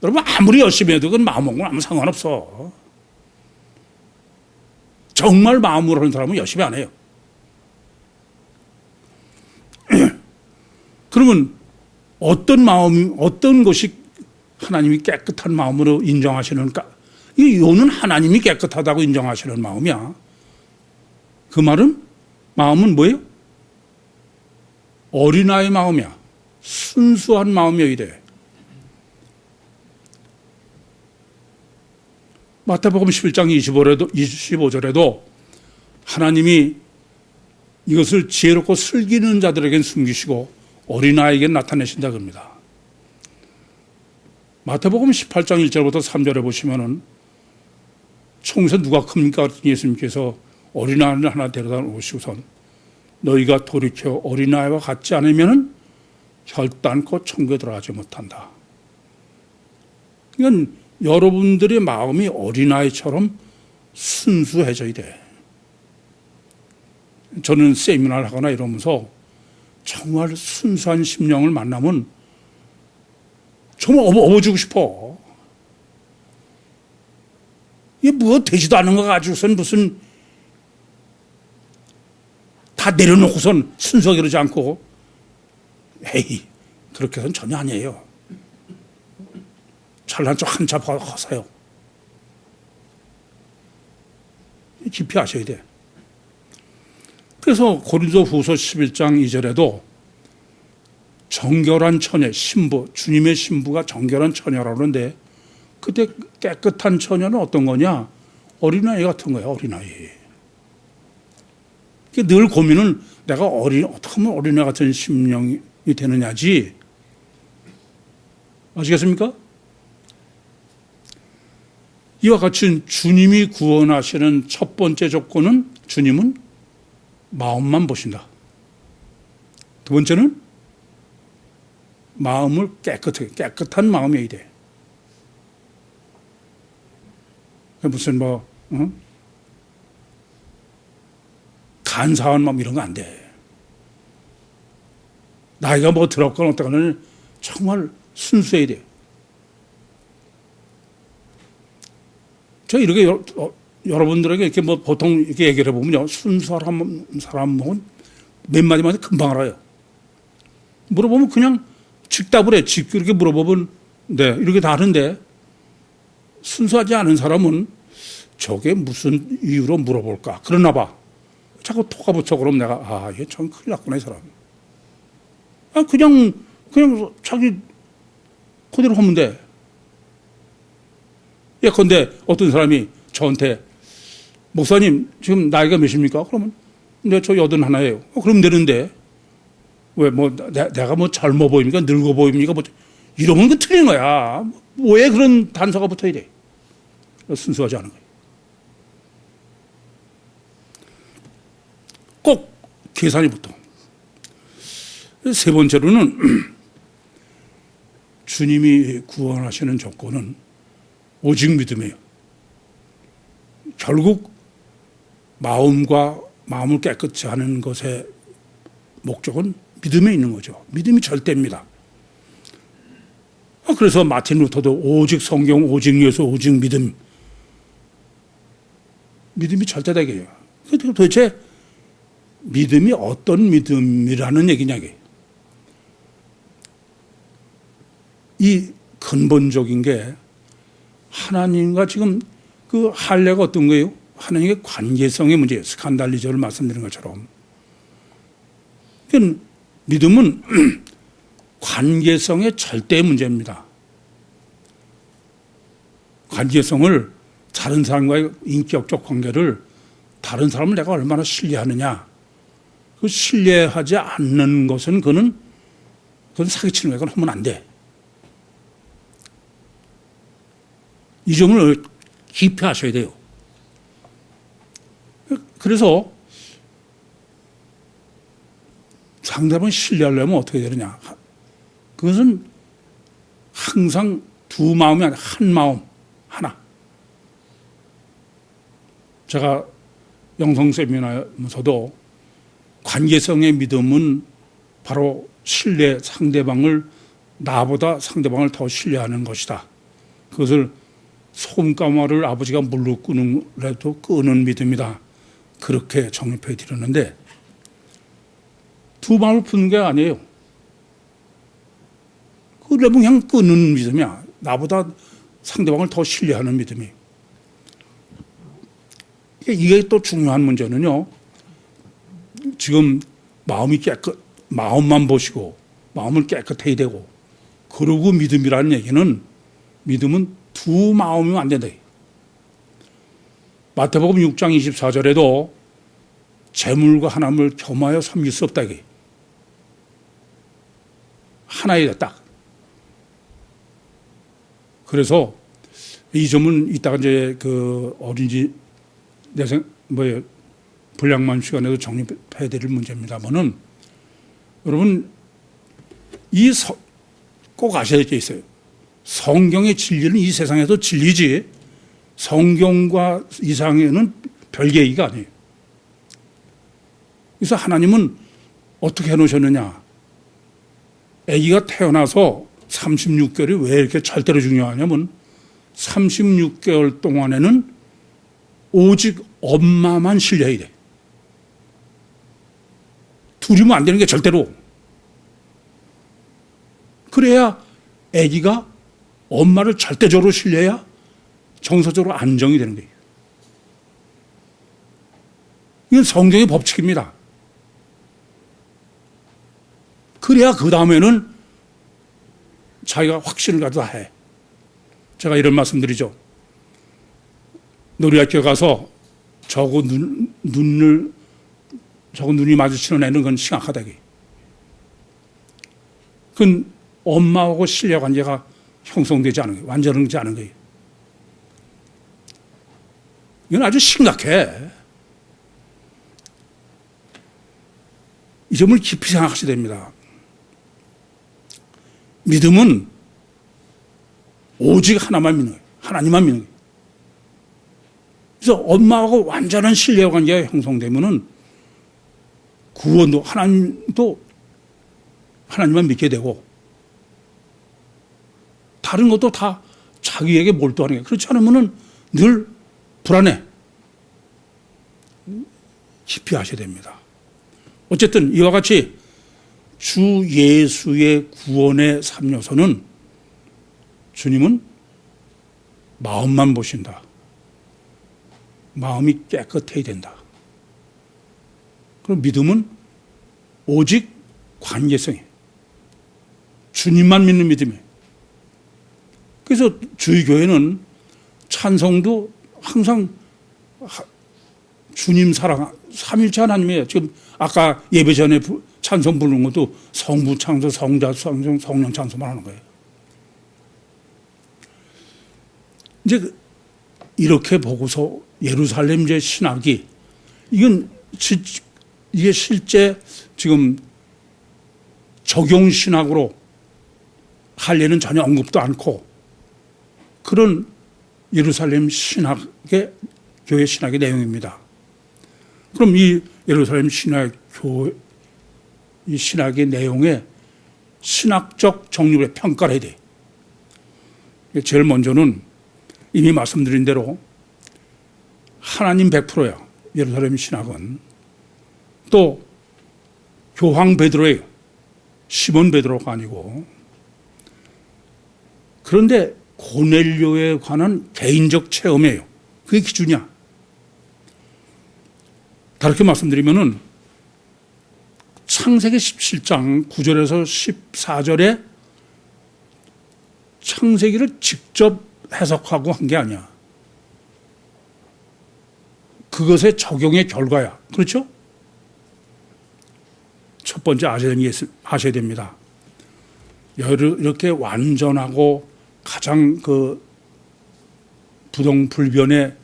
[SPEAKER 1] 여러분 아무리 열심히 해도 그건 마음하고는 아무 상관없어. 정말 마음으로 하는 사람은 열심히 안 해요. 그러면 어떤 마음이, 어떤 것이 하나님이 깨끗한 마음으로 인정하시는 이 요는 하나님이 깨끗하다고 인정하시는 마음이야. 그 말은 마음은 뭐예요? 어린아이 마음이야. 순수한 마음이어야 돼. 마태복음 11장 25절에도 하나님이 이것을 지혜롭고 슬기는 자들에겐 숨기시고 어린아이에게 나타내신다 그럽니다. 마태복음 18장 1절부터 3절에 보시면은 총에서 누가 큽니까? 예수님께서 어린아이를 하나 데려다 오시고선 너희가 돌이켜 어린아이와 같지 않으면 결단코 천국에 들어가지 못한다. 그러니까 여러분들의 마음이 어린아이처럼 순수해져야 돼. 저는 세미나를 하거나 이러면서 정말 순수한 심령을 만나면 정말 업어주고 싶어. 이게 뭐 되지도 않은 거 가지고선 무슨 다 내려놓고선 순수하게 그러지 않고 에이 그렇게 해서는 전혀 아니에요. 잘난 척 한참 하세요. 깊이 아셔야 돼. 그래서 고린도후서 11장 2절에도 정결한 처녀, 신부, 주님의 신부가 정결한 처녀라고 그러는데 그때 깨끗한 처녀는 어떤 거냐? 어린아이 같은 거야, 어린아이. 늘 고민은 내가 어떻게 하면 어린아이 같은 심령이 되느냐지. 아시겠습니까? 이와 같이 주님이 구원하시는 첫 번째 조건은 주님은 마음만 보신다. 두 번째는 마음을 깨끗한 마음이어야 돼. 무슨 간사한 마음 이런 거 안 돼. 나이가 뭐 들었거나 어떠거나 정말 순수해야 돼. 저 이렇게 여러분들에게 이렇게 뭐 보통 이렇게 얘기를 해보면요. 순수한 사람은 몇 마디만 금방 알아요. 물어보면 그냥 즉답을 해. 이렇게 물어보면 네, 이렇게 다 하는데 순수하지 않은 사람은 저게 무슨 이유로 물어볼까? 그러나 봐. 자꾸 토가붙어 그러면 내가 얘 참 큰일 났구나 이 사람. 그냥 자기 그대로 하면 돼. 예컨대 어떤 사람이 저한테 목사님 지금 나이가 몇입니까? 그러면 네, 저 81이에요. 그럼 되는데 왜 뭐 내가 뭐 젊어 보입니까? 늙어 보입니까? 뭐 이러면 그 틀린 거야. 왜 그런 단서가 붙어야 돼? 순수하지 않은 거예요. 꼭 계산이 붙어. 세 번째로는 주님이 구원하시는 조건은 오직 믿음이에요. 결국 마음을 깨끗이 하는 것의 목적은 믿음에 있는 거죠. 믿음이 절대입니다. 그래서 마틴 루터도 오직 성경, 오직 예수, 오직 믿음. 믿음이 절대다 이게요. 도대체 믿음이 어떤 믿음이라는 얘기냐 이게. 이 근본적인 게 하나님과 지금 그 할례가 어떤 거예요? 하나님의 관계성의 문제예요. 스칸달리저를 말씀드린 것처럼. 그러니까 믿음은 관계성의 절대 문제입니다. 관계성을 다른 사람과의 인격적 관계를 다른 사람을 내가 얼마나 신뢰하느냐. 그 신뢰하지 않는 것은 그건 사기치는 거야. 그건 하면 안 돼. 이 점을 깊이 하셔야 돼요. 그래서 상대방을 신뢰하려면 어떻게 되느냐. 그것은 항상 두 마음이 아니라 한 마음, 하나. 제가 영성 세미나에서도 관계성의 믿음은 바로 신뢰, 나보다 상대방을 더 신뢰하는 것이다. 그것을 소금가마를 아버지가 물로 끄는 믿음이다. 그렇게 정립해 드렸는데 두 마음을 푸는 게 아니에요. 그러면 그냥 끄는 믿음이야. 나보다 상대방을 더 신뢰하는 믿음이. 이게 또 중요한 문제는요. 지금 마음만 보시고 마음을 깨끗해야 되고 그러고 믿음이라는 얘기는 믿음은 두 마음이면 안 된다. 마태복음 6장 24절에도 재물과 하나님을 겸하여 섬길 수 없다. 이게 하나이다 딱. 그래서 이 점은 이따가 이제 그 어린이집 분량만 시간에도 정립해야 될 문제입니다만은 여러분 꼭 아셔야 될 게 있어요. 성경의 진리는 이 세상에서 진리지 성경과 이상에는 별개 얘기가 아니에요. 그래서 하나님은 어떻게 해놓으셨느냐. 아기가 태어나서 36개월이 왜 이렇게 절대로 중요하냐면 36개월 동안에는 오직 엄마만 실려야 돼. 둘이면 안 되는 게 절대로. 그래야 아기가 엄마를 절대적으로 실려야 정서적으로 안정이 되는 거예요. 이건 성경의 법칙입니다. 그래야 그 다음에는 자기가 확신을 가져다 해. 제가 이런 말씀 드리죠. 놀이학교 가서 저거 눈이 마주치는 애는 그건 심각하다. 그건 엄마하고 신뢰 관계가 형성되지 않은 거예요. 완전하지 않은 거예요. 이건 아주 심각해. 이 점을 깊이 생각하셔야 됩니다. 믿음은 오직 하나만 믿는 거예요. 하나님만 믿는 거예요. 그래서 엄마하고 완전한 신뢰 관계가 형성되면은 구원도 하나님만 믿게 되고 다른 것도 다 자기에게 몰두하는 거예요. 그렇지 않으면은 늘 불안해. 깊이 하셔야 됩니다. 어쨌든 이와 같이 주 예수의 구원의 3요소는 주님은 마음만 보신다. 마음이 깨끗해야 된다. 그리고 믿음은 오직 관계성이에요. 주님만 믿는 믿음이에요. 그래서 저희 교회는 찬송도 항상 주님 사랑, 삼일체 하나님이에요. 지금 아까 예배 전에 찬송 부르는 것도 성부 찬송, 성자 찬송, 성령 찬송만 하는 거예요. 이제 이렇게 보고서 예루살렘 이제 신학이 이게 실제 지금 적용 신학으로 할례는 전혀 언급도 않고 그런 예루살렘 신학의 교회 신학의 내용입니다. 그럼 이 예루살렘 이 신학의 내용에 신학적 정립을 평가를 해야 돼. 제일 먼저는 이미 말씀드린 대로 하나님 100%예요. 예루살렘 신학은. 또 교황 베드로예요. 시몬 베드로가 아니고. 그런데 고넬료에 관한 개인적 체험이에요. 그게 기준이야. 다르게 말씀드리면은 창세기 17장 9절에서 14절에 창세기를 직접 해석하고 한 게 아니야. 그것의 적용의 결과야. 그렇죠? 첫 번째 아셔야 됩니다. 이렇게 완전하고 가장 그 부동불변의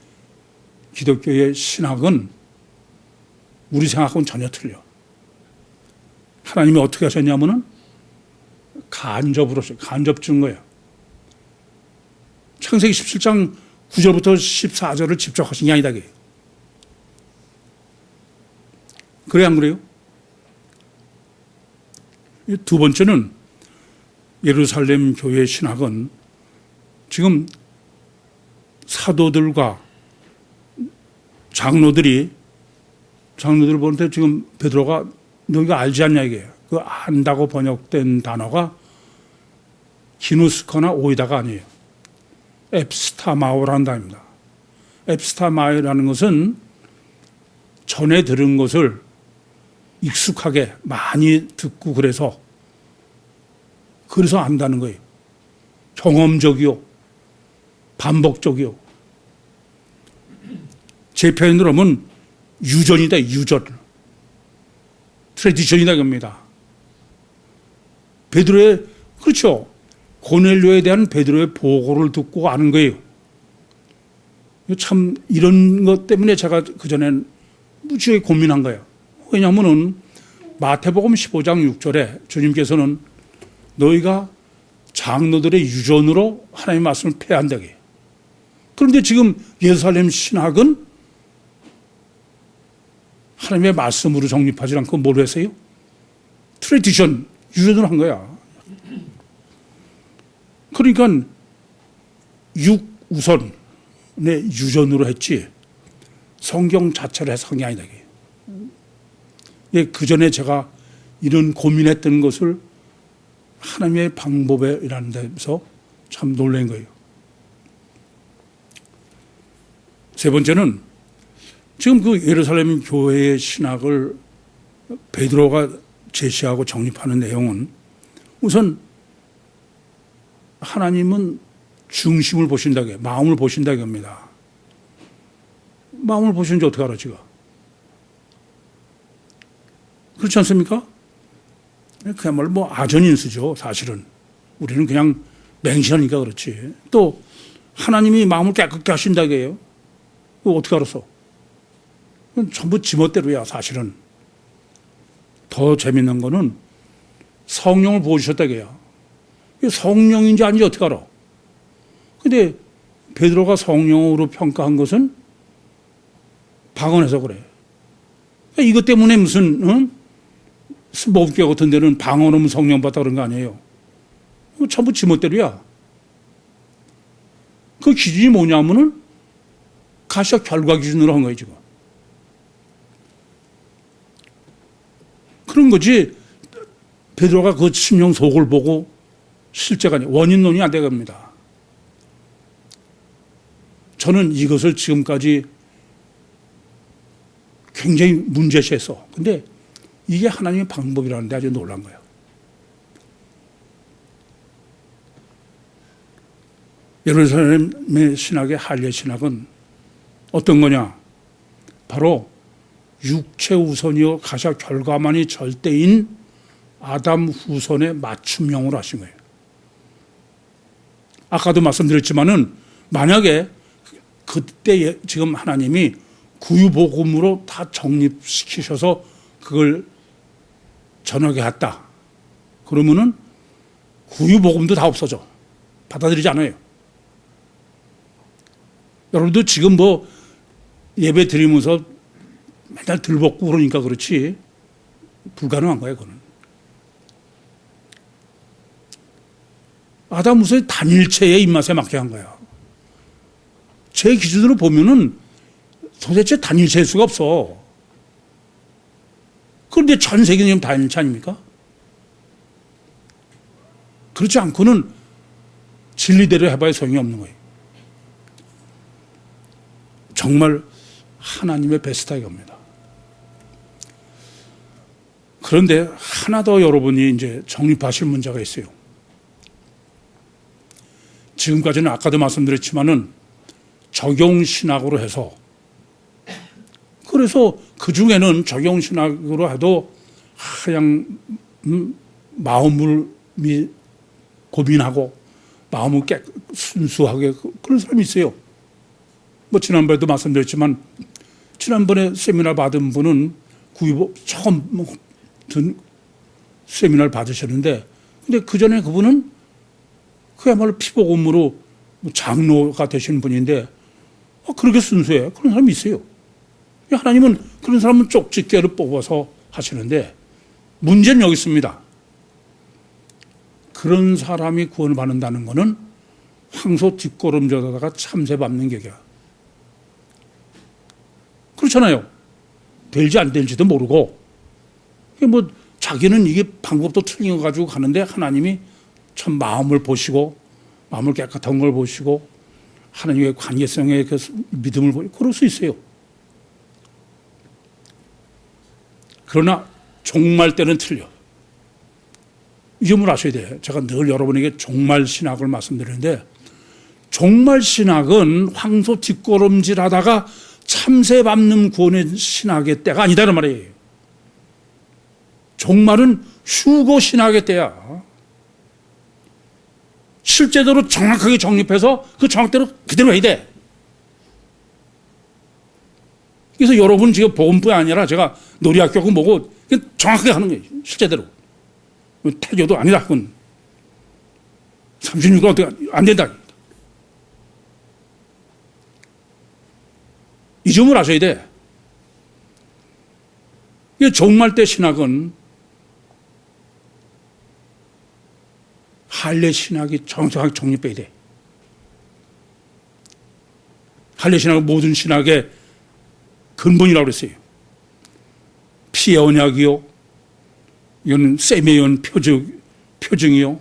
[SPEAKER 1] 기독교의 신학은 우리 생각하고는 전혀 틀려. 하나님이 어떻게 하셨냐면은 간접 증거예요. 창세기 17장 9절부터 14절을 직접 하신 게 아니다. 그래 안 그래요? 두 번째는 예루살렘 교회 신학은 지금 사도들과 장로들을 보는데 지금 베드로가 너희가 알지 않냐 이게 그 안다고 번역된 단어가 기누스커나 오이다가 아니에요. 앱스타마오라는 단어입니다. 앱스타마오라는 것은 전에 들은 것을 익숙하게 많이 듣고 그래서 안다는 거예요. 경험적이요. 반복적이요. 제 표현으로 하면 유전이다, 유전. 트레디션이다, 겁니다. 베드로의, 그렇죠. 고넬료에 대한 베드로의 보고를 듣고 아는 거예요. 참, 이런 것 때문에 제가 그전엔 무지하게 고민한 거예요. 왜냐하면은 마태복음 15장 6절에 주님께서는 너희가 장로들의 유전으로 하나님의 말씀을 폐한다게. 그런데 지금 예루살렘 신학은 하나님의 말씀으로 정립하지 않고 뭘 했어요? 트레디션, 유전으로 한 거야. 그러니까 우선의 유전으로 했지 성경 자체를 해석한 게 아니다. 그 전에 제가 이런 고민했던 것을 하나님의 방법이라는 데서 참 놀란 거예요. 세 번째는 지금 그 예루살렘 교회의 신학을 베드로가 제시하고 정립하는 내용은 우선 하나님은 중심을 보신다고, 마음을 보신다고 합니다. 마음을 보시는지 어떻게 알아, 지가? 그렇지 않습니까? 그야말로 뭐 아전인수죠, 사실은. 우리는 그냥 맹신하니까 그렇지. 또 하나님이 마음을 깨끗게 하신다고 해요. 그거 어떻게 알았어? 그건 전부 지멋대로야, 사실은. 더 재밌는 거는 성령을 보여주셨다고 해요. 성령인지 아닌지 어떻게 알아? 근데 베드로가 성령으로 평가한 것은 방언해서 그래. 이것 때문에 무슨 스모브교 같은 데는 방언하면 성령 받다 그런 거 아니에요. 전부 지멋대로야. 그 기준이 뭐냐면은 가시적 결과 기준으로 한 거예요, 지금. 그런 거지. 베드로가 그 심령 속을 보고 실제가 아니에요. 원인론이 안 되겁니다. 저는 이것을 지금까지 굉장히 문제시했어. 근데 이게 하나님의 방법이라는데 아주 놀란 거예요. 예루살렘의 신학의 할례 신학은 어떤 거냐? 바로 육체 우선이요 가시적 결과만이 절대인 아담 후손의 맞춤형으로 하신 거예요. 아까도 말씀드렸지만은 만약에 그때 지금 하나님이 구유복음으로 다 정립시키셔서 그걸 전하게 했다. 그러면은 구유복음도 다 없어져. 받아들이지 않아요. 여러분도 지금 뭐 예배 드리면서 맨날 들벗고 그러니까 그렇지 불가능한 거예요, 그거는. 아담 후손의 단일체의 입맛에 맞게 한 거야. 제 기준으로 보면은 도대체 단일체일 수가 없어. 그런데 전 세계는 지금 단일체 아닙니까? 그렇지 않고는 진리대로 해봐야 소용이 없는 거예요. 정말 하나님의 베스트하게 겁니다. 그런데 하나 더 여러분이 이제 정립하실 문제가 있어요. 지금까지는 아까도 말씀드렸지만은 적용신학으로 해서 그래서 그 중에는 적용신학으로 해도 그냥 마음을 고민하고 마음을 순수하게 그런 사람이 있어요. 뭐 지난번에도 말씀드렸지만 지난번에 세미나 받은 분은 처음 든 세미나를 받으셨는데 근데 그 전에 그분은 그야말로 피복음으로 장로가 되신 분인데 그렇게 순수해. 그런 사람이 있어요. 하나님은 그런 사람은 쪽집게를 뽑아서 하시는데 문제는 여기 있습니다. 그런 사람이 구원을 받는다는 것은 황소 뒷걸음져다가 참새 밟는 격이야. 그렇잖아요. 될지 안 될지도 모르고 뭐 자기는 이게 방법도 틀린 거 가지고 가는데 하나님이 참 마음을 보시고 마음을 깨끗한 걸 보시고 하나님의 관계성의 그 믿음을 보시고 그럴 수 있어요. 그러나 종말 때는 틀려. 이 점을 아셔야 돼요. 제가 늘 여러분에게 종말 신학을 말씀드리는데, 종말 신학은 황소 뒷걸음질 하다가 참새 밟는 구원의 신학의 때가 아니다는 말이에요. 종말은 휴거 신학의 때야. 실제대로 정확하게 정립해서 그 정확대로 그대로 해야 돼. 그래서 여러분 지금 복음뿐 아니라 제가 놀이학교고 뭐고 정확하게 하는 거예요. 실제대로. 태교도 아니다. 그건 36은 어떻게 안 된다. 이 점을 아셔야 돼. 종말 때 신학은 할례 신학이 정확하게 정립돼야 돼. 할례 신학은 모든 신학의 근본이라고 그랬어요. 피의 언약이요. 이건 세메온 표징이요.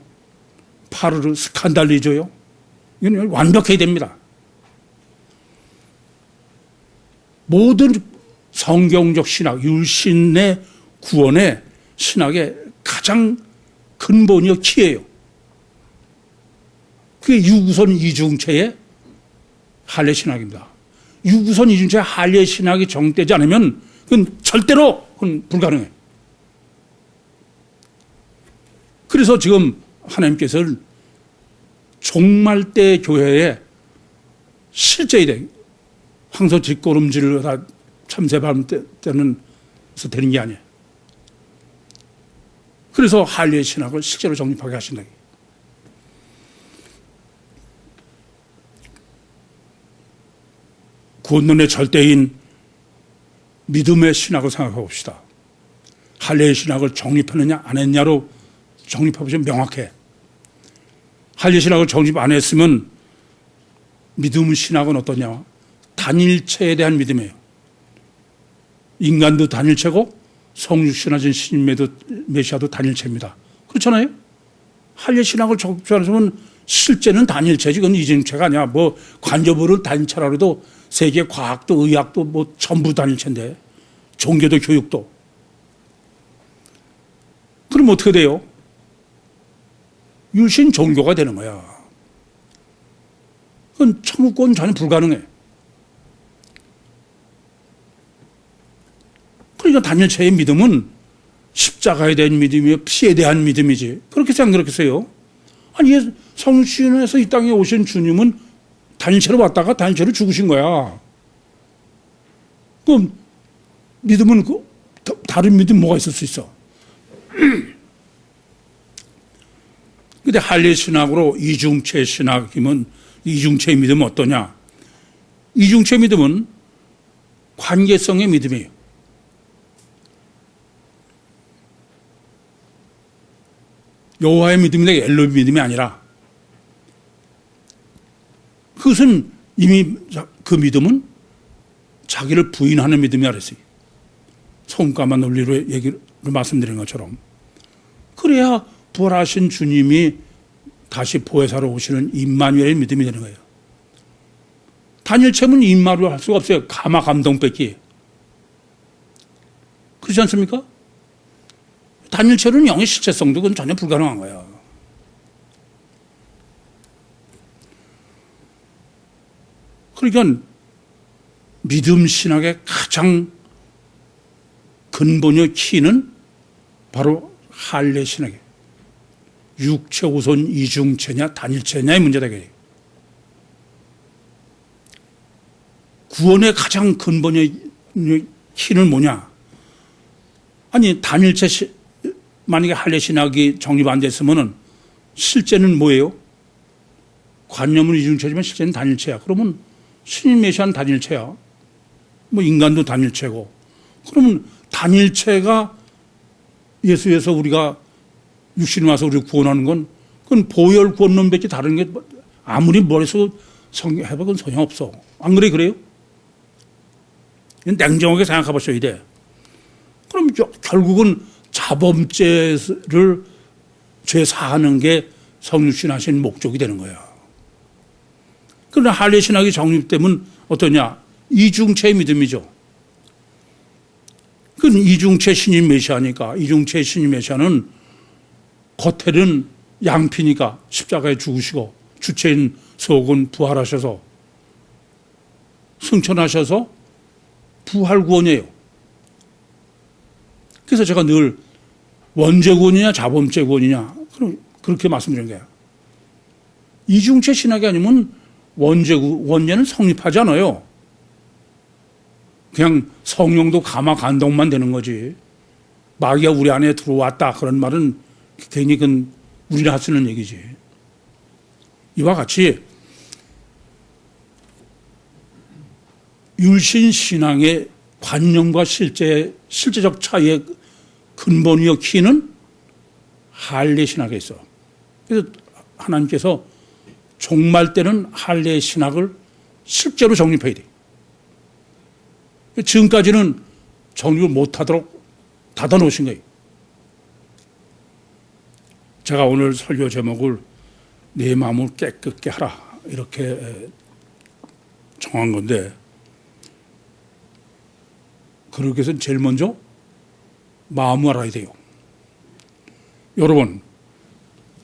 [SPEAKER 1] 파르르 스칸달리조요. 이건 완벽해야 됩니다. 모든 성경적 신학, 율신의 구원의 신학의 가장 근본이요, 키예요. 그게 유구선 이중체의 할례 신학입니다. 유구선 이중체의 할례 신학이 정되지 않으면 그건 절대로 그건 불가능해요. 그래서 지금 하나님께서는 종말 때 교회에 실제에 대해 황소 뒷걸음질을 다 참새 밟는 때는 되는 게 아니에요. 그래서 할례 신학을 실제로 정립하게 하신다. 구원론의 절대인 믿음의 신학을 생각해 봅시다. 할례의 신학을 정립했느냐 안 했냐로 정립해보시면 명확해. 할례 신학을 정립 안 했으면 믿음 신학은 어떠냐? 단일체에 대한 믿음이에요. 인간도 단일체고 성육신하신 신임에도 메시아도 단일체입니다. 그렇잖아요? 할례 신학을 적용하면 실제는 단일체지. 그건 이중체가 아니야. 뭐 관저부를 단일체라 해도 세계 과학도 의학도 뭐 전부 단일체인데 종교도 교육도. 그럼 어떻게 돼요? 율신 종교가 되는 거야. 그건 천국권 전혀 불가능해. 그러니까 단일체의 믿음은 십자가에 대한 믿음이요, 피에 대한 믿음이지. 그렇게 생각 그렇겠어요? 아니, 성신에서 이 땅에 오신 주님은 단일체로 왔다가 단일체로 죽으신 거야. 그럼 믿음은 다른 믿음 뭐가 있을 수 있어? 근데 할례 신학으로 이중체 신학이면 이중체의 믿음은 어떠냐? 이중체 믿음은 관계성의 믿음이에요. 여호와의 믿음이 엘로의 믿음이 아니라 그것은 이미 그 믿음은 자기를 부인하는 믿음이라 그랬어요. 성가만 논리로 얘기를 말씀드린 것처럼. 그래야 부활하신 주님이 다시 보혜사로 오시는 임마누엘의 믿음이 되는 거예요. 단일체는 임마누엘 할 수가 없어요. 가마 감동 뺏기. 그렇지 않습니까? 단일체로는 영의 실체성도 그건 전혀 불가능한 거야. 그러니까 믿음 신학의 가장 근본의 키는 바로 할례 신학이에요. 육체 우선 이중체냐 단일체냐의 문제다. 구원의 가장 근본의 키는 뭐냐? 아니 단일체 만약에 할례 신학이 정립 안 됐으면은 실제는 뭐예요? 관념은 이중체지만 실제는 단일체야. 그러면 신인 메시아는 단일체야. 뭐 인간도 단일체고. 그러면 단일체가 예수에서 우리가 육신이 와서 우리를 구원하는 건 그건 보혈 구원론밖에 다른 게 아무리 머릿속에 성경해봐 그건 소용없어. 안 그래 그래요? 냉정하게 생각해 보셔야 돼. 그럼 결국은 자범죄를 죄 사하는 게 성육신하신 목적이 되는 거야. 그러나 할례 신학이 정립되면 어떠냐? 이중체의 믿음이죠. 그건 이중체 신임 메시아니까. 이중체 신임 메시아는 겉에는 양피니까 십자가에 죽으시고 주체인 속은 부활하셔서 승천하셔서 부활 구원이에요. 그래서 제가 늘 원죄 구원이냐 자범죄 구원이냐 그렇게 말씀드린 거예요. 이중체 신학이 아니면 원죄는 성립하지 않아요. 그냥 성령도 감화 감동만 되는 거지. 마귀가 우리 안에 들어왔다 그런 말은 괜히 그건 우리나 쓰는 얘기지. 이와 같이 율신 신앙의 관념과 실제적 차이의 근본이요 키는 할례 신학에 있어. 그래서 하나님께서 종말 때는 할례 신학을 실제로 정립해야 돼. 지금까지는 정립을 못하도록 닫아놓으신 거예요. 제가 오늘 설교 제목을 내 마음을 깨끗게 하라 이렇게 정한 건데, 그러기 위해서는 제일 먼저 마음을 알아야 돼요. 여러분,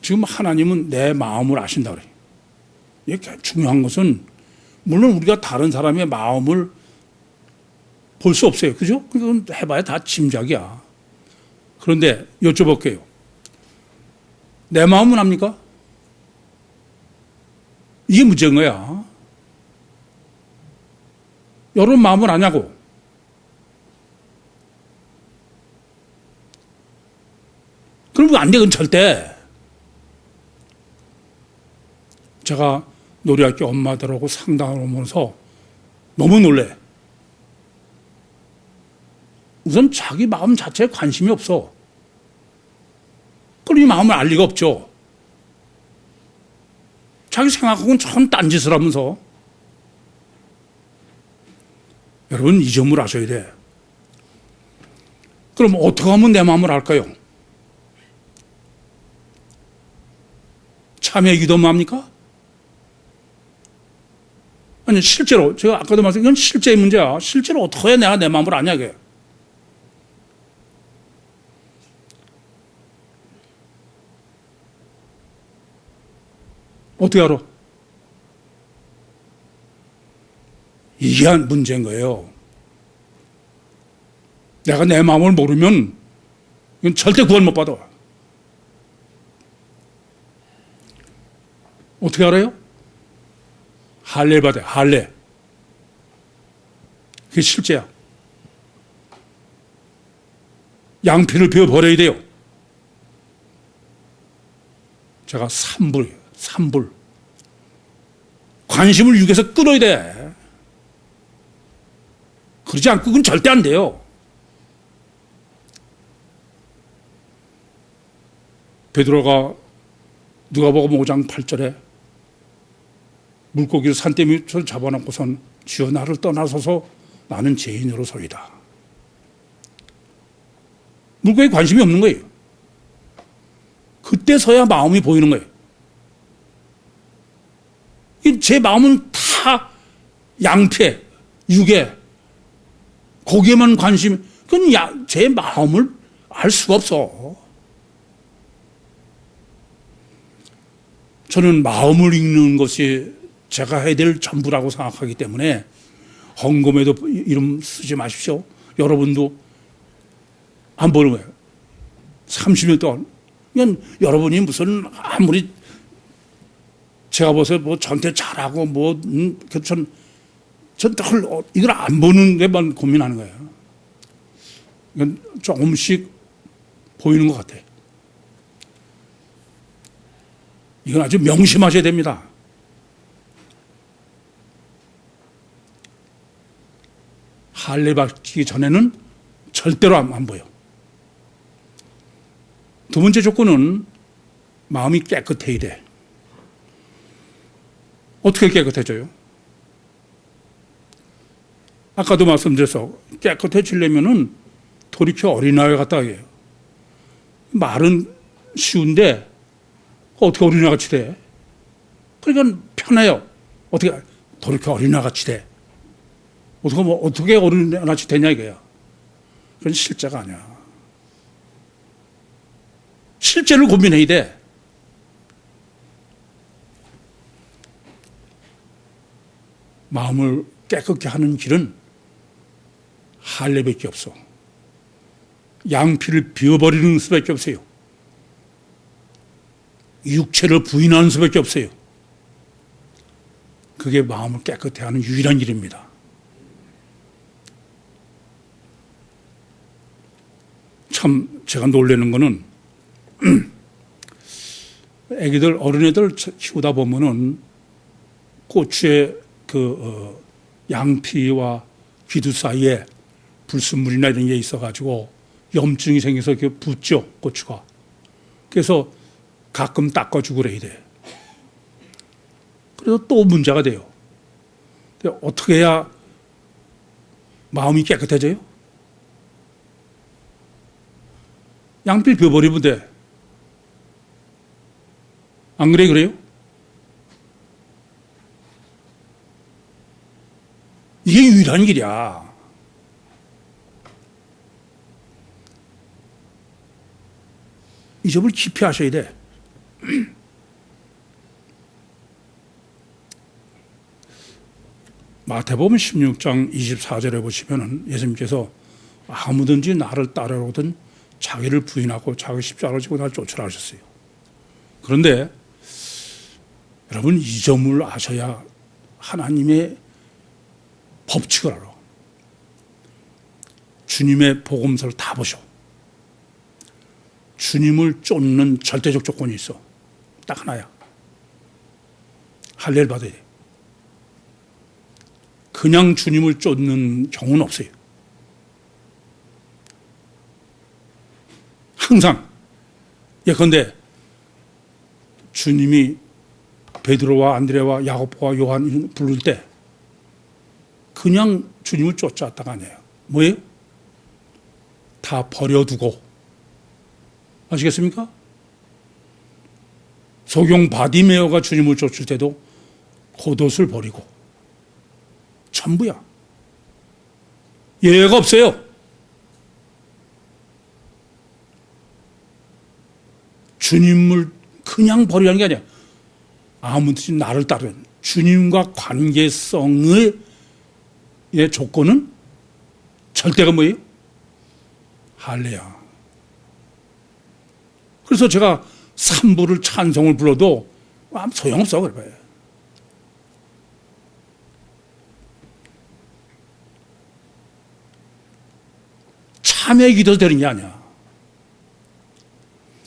[SPEAKER 1] 지금 하나님은 내 마음을 아신다 그래요. 이게 중요한 것은 물론 우리가 다른 사람의 마음을 볼 수 없어요. 그죠? 그건 해봐야 다 짐작이야. 그런데 여쭤볼게요. 내 마음은 압니까? 이게 문제인 거야. 여러분 마음을 아냐고. 그럼 안 돼, 그건 절대. 제가 노래학교 엄마들하고 상담을 하면서 너무 놀래. 우선 자기 마음 자체에 관심이 없어. 그럼 이 마음을 알 리가 없죠. 자기 생각하고는 전 딴짓을 하면서. 여러분, 이 점을 아셔야 돼. 그럼 어떻게 하면 내 마음을 알까요? 참회 기도만 합니까? 아니, 실제로, 제가 아까도 말씀드린 건 실제의 문제야. 실제로 어떻게 해야 내가 내 마음을 아냐, 이게. 어떻게 알아? 이게 문제인 거예요. 내가 내 마음을 모르면 이건 절대 구원 못 받아. 어떻게 알아요? 할례 받아요. 할례. 그게 실제야. 양피를 베어버려야 돼요. 제가 삼불. 관심을 육에서 끊어야 돼. 그러지 않고 그건 절대 안 돼요. 베드로가 누가복음 5장 8절에 물고기를 산대 밑을 잡아놓고선 주여 나를 떠나소서 나는 죄인으로 서이다. 물고기에 관심이 없는 거예요. 그때서야 마음이 보이는 거예요. 제 마음은 다 양패, 육에, 거기에만 관심, 그건 제 마음을 알 수가 없어. 저는 마음을 읽는 것이 제가 해야 될 전부라고 생각하기 때문에 헌금에도 이름 쓰지 마십시오. 여러분도 안 보는 거예요. 30년 동안. 그냥 여러분이 무슨 아무리 제가 보세요, 뭐 전태 잘하고 전 이걸 안 보는 게만 고민하는 거예요. 이건 조금씩 보이는 것 같아요. 이건 아주 명심하셔야 됩니다. 할례 받기 전에는 절대로 안 보여. 두 번째 조건은 마음이 깨끗해야 돼. 어떻게 깨끗해져요? 아까도 말씀드렸어. 깨끗해지려면은 돌이켜 어린아이 같다 해요. 말은 쉬운데 어떻게 어린아이같이 돼? 그러니까 편해요. 어떻게 돌이켜 어린아이같이 돼? 어떻게 어린아이같이 되냐 이거야. 그건 실제가 아니야. 실제를 고민해야 돼. 마음을 깨끗게 하는 길은 할례밖에 없어. 양피를 비워버리는 수밖에 없어요. 육체를 부인하는 수밖에 없어요. 그게 마음을 깨끗해 하는 유일한 길입니다. 참 제가 놀라는 거는 애기들, 어린애들 키우다 보면은 고추의 양피와 귀두 사이에 불순물이나 이런 게 있어가지고 염증이 생겨서 이렇게 붓죠, 고추가. 그래서 가끔 닦아주고 그래야 돼. 그래서 또 문제가 돼요. 어떻게 해야 마음이 깨끗해져요? 양피를 벼버리면 돼. 안 그래, 그래요? 이게 유일한 길이야. 이 점을 깊이 하셔야 돼. 마태복음 16장 24절에 보시면은 예수님께서 아무든지 나를 따르거든 자기를 부인하고 자기 십자가를 지고 나를 쫓으라 하셨어요. 그런데 여러분, 이 점을 아셔야 하나님의 법칙을 알아. 주님의 복음서를 다 보셔. 주님을 쫓는 절대적 조건이 있어. 딱 하나야. 할례를 받아야 돼. 그냥 주님을 쫓는 경우는 없어요. 항상. 예컨대 주님이 베드로와 안드레와 야고보와 요한 부를 때 그냥 주님을 쫓아왔다가 아니에요. 뭐예요? 다 버려두고. 아시겠습니까? 소경 바디메어가 주님을 쫓을 때도 겉옷을 버리고 전부야. 예외가 없어요. 주님을 그냥 버리라는 게 아니야. 아무든지 나를 따르는 주님과 관계성의 조건은 절대가 뭐예요? 할례야. 그래서 제가 삼부를 찬송을 불러도 아무 소용없어. 그래. 참회 기도 되는 게 아니야.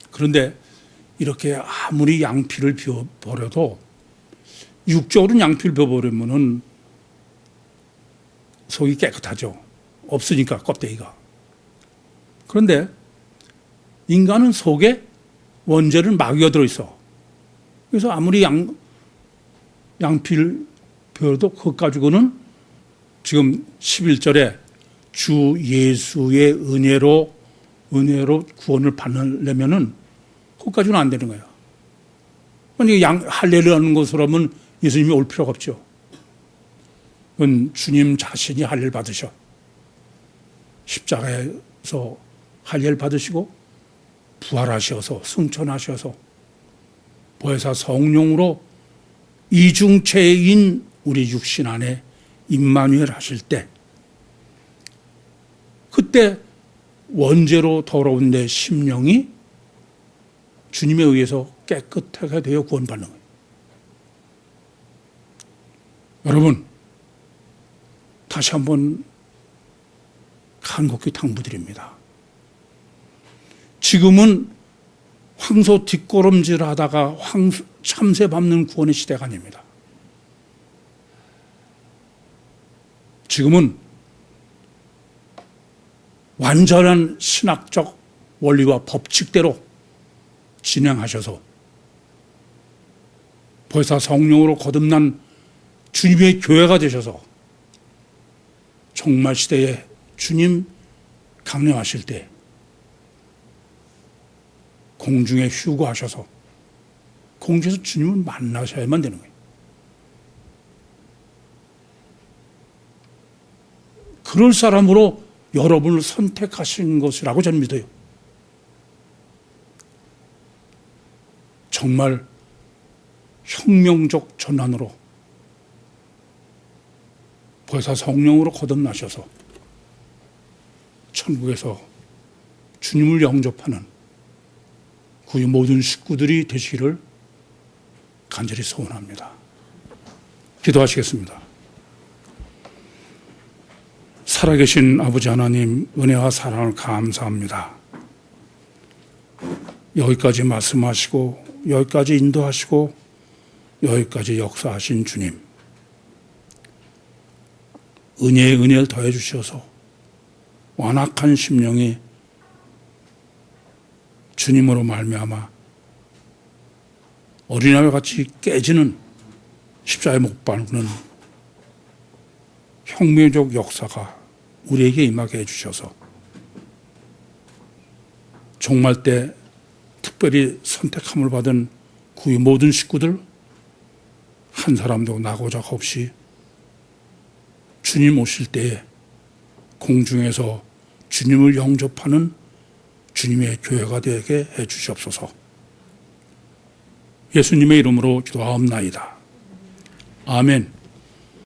[SPEAKER 1] 그런데 이렇게 아무리 양피를 비워버려도 육적으로는 양피를 비워버리면은 속이 깨끗하죠. 없으니까 껍데기가. 그런데 인간은 속에 원죄는 마귀가 들어있어. 그래서 아무리 양피를 비워도 그것 가지고는 지금 11절에 주 예수의 은혜로 구원을 받으려면은 그것까지는 안 되는 거예요. 아니, 할례를 하는 것으로 하면 예수님이 올 필요가 없죠. 그건 주님 자신이 할례를 받으셔. 십자가에서 할례를 받으시고 부활하셔서 승천하셔서 보혜사 성령으로 이중체인 우리 육신 안에 임마누엘 하실 때 그때 원죄로 더러운 내 심령이 주님에 의해서 깨끗하게 되어 구원받는 거예요. 여러분, 다시 한번 간곡히 당부드립니다. 지금은 황소 뒷걸음질 하다가 참새 밟는 구원의 시대가 아닙니다. 지금은 완전한 신학적 원리와 법칙대로 진행하셔서 보혜사 성령으로 거듭난 주님의 교회가 되셔서 종말 시대에 주님 강림하실 때 공중에 휴거하셔서 공중에서 주님을 만나셔야만 되는 거예요. 그럴 사람으로 여러분을 선택하신 것이라고 저는 믿어요. 정말 혁명적 전환으로 보혜사 성령으로 거듭나셔서 천국에서 주님을 영접하는 우리 모든 식구들이 되시기를 간절히 소원합니다. 기도하시겠습니다. 살아계신 아버지 하나님, 은혜와 사랑을 감사합니다. 여기까지 말씀하시고 여기까지 인도하시고 여기까지 역사하신 주님, 은혜에 은혜를 더해 주셔서 완악한 심령이 주님으로 말미암아 어린아이와 같이 깨지는 십자가에 못 박는 혁명적 역사가 우리에게 임하게 해주셔서 종말 때 특별히 선택함을 받은 구의 모든 식구들 한 사람도 나고자가 없이 주님 오실 때에 공중에서 주님을 영접하는 주님의 교회가 되게 해주시옵소서. 예수님의 이름으로 기도하옵나이다. 아멘.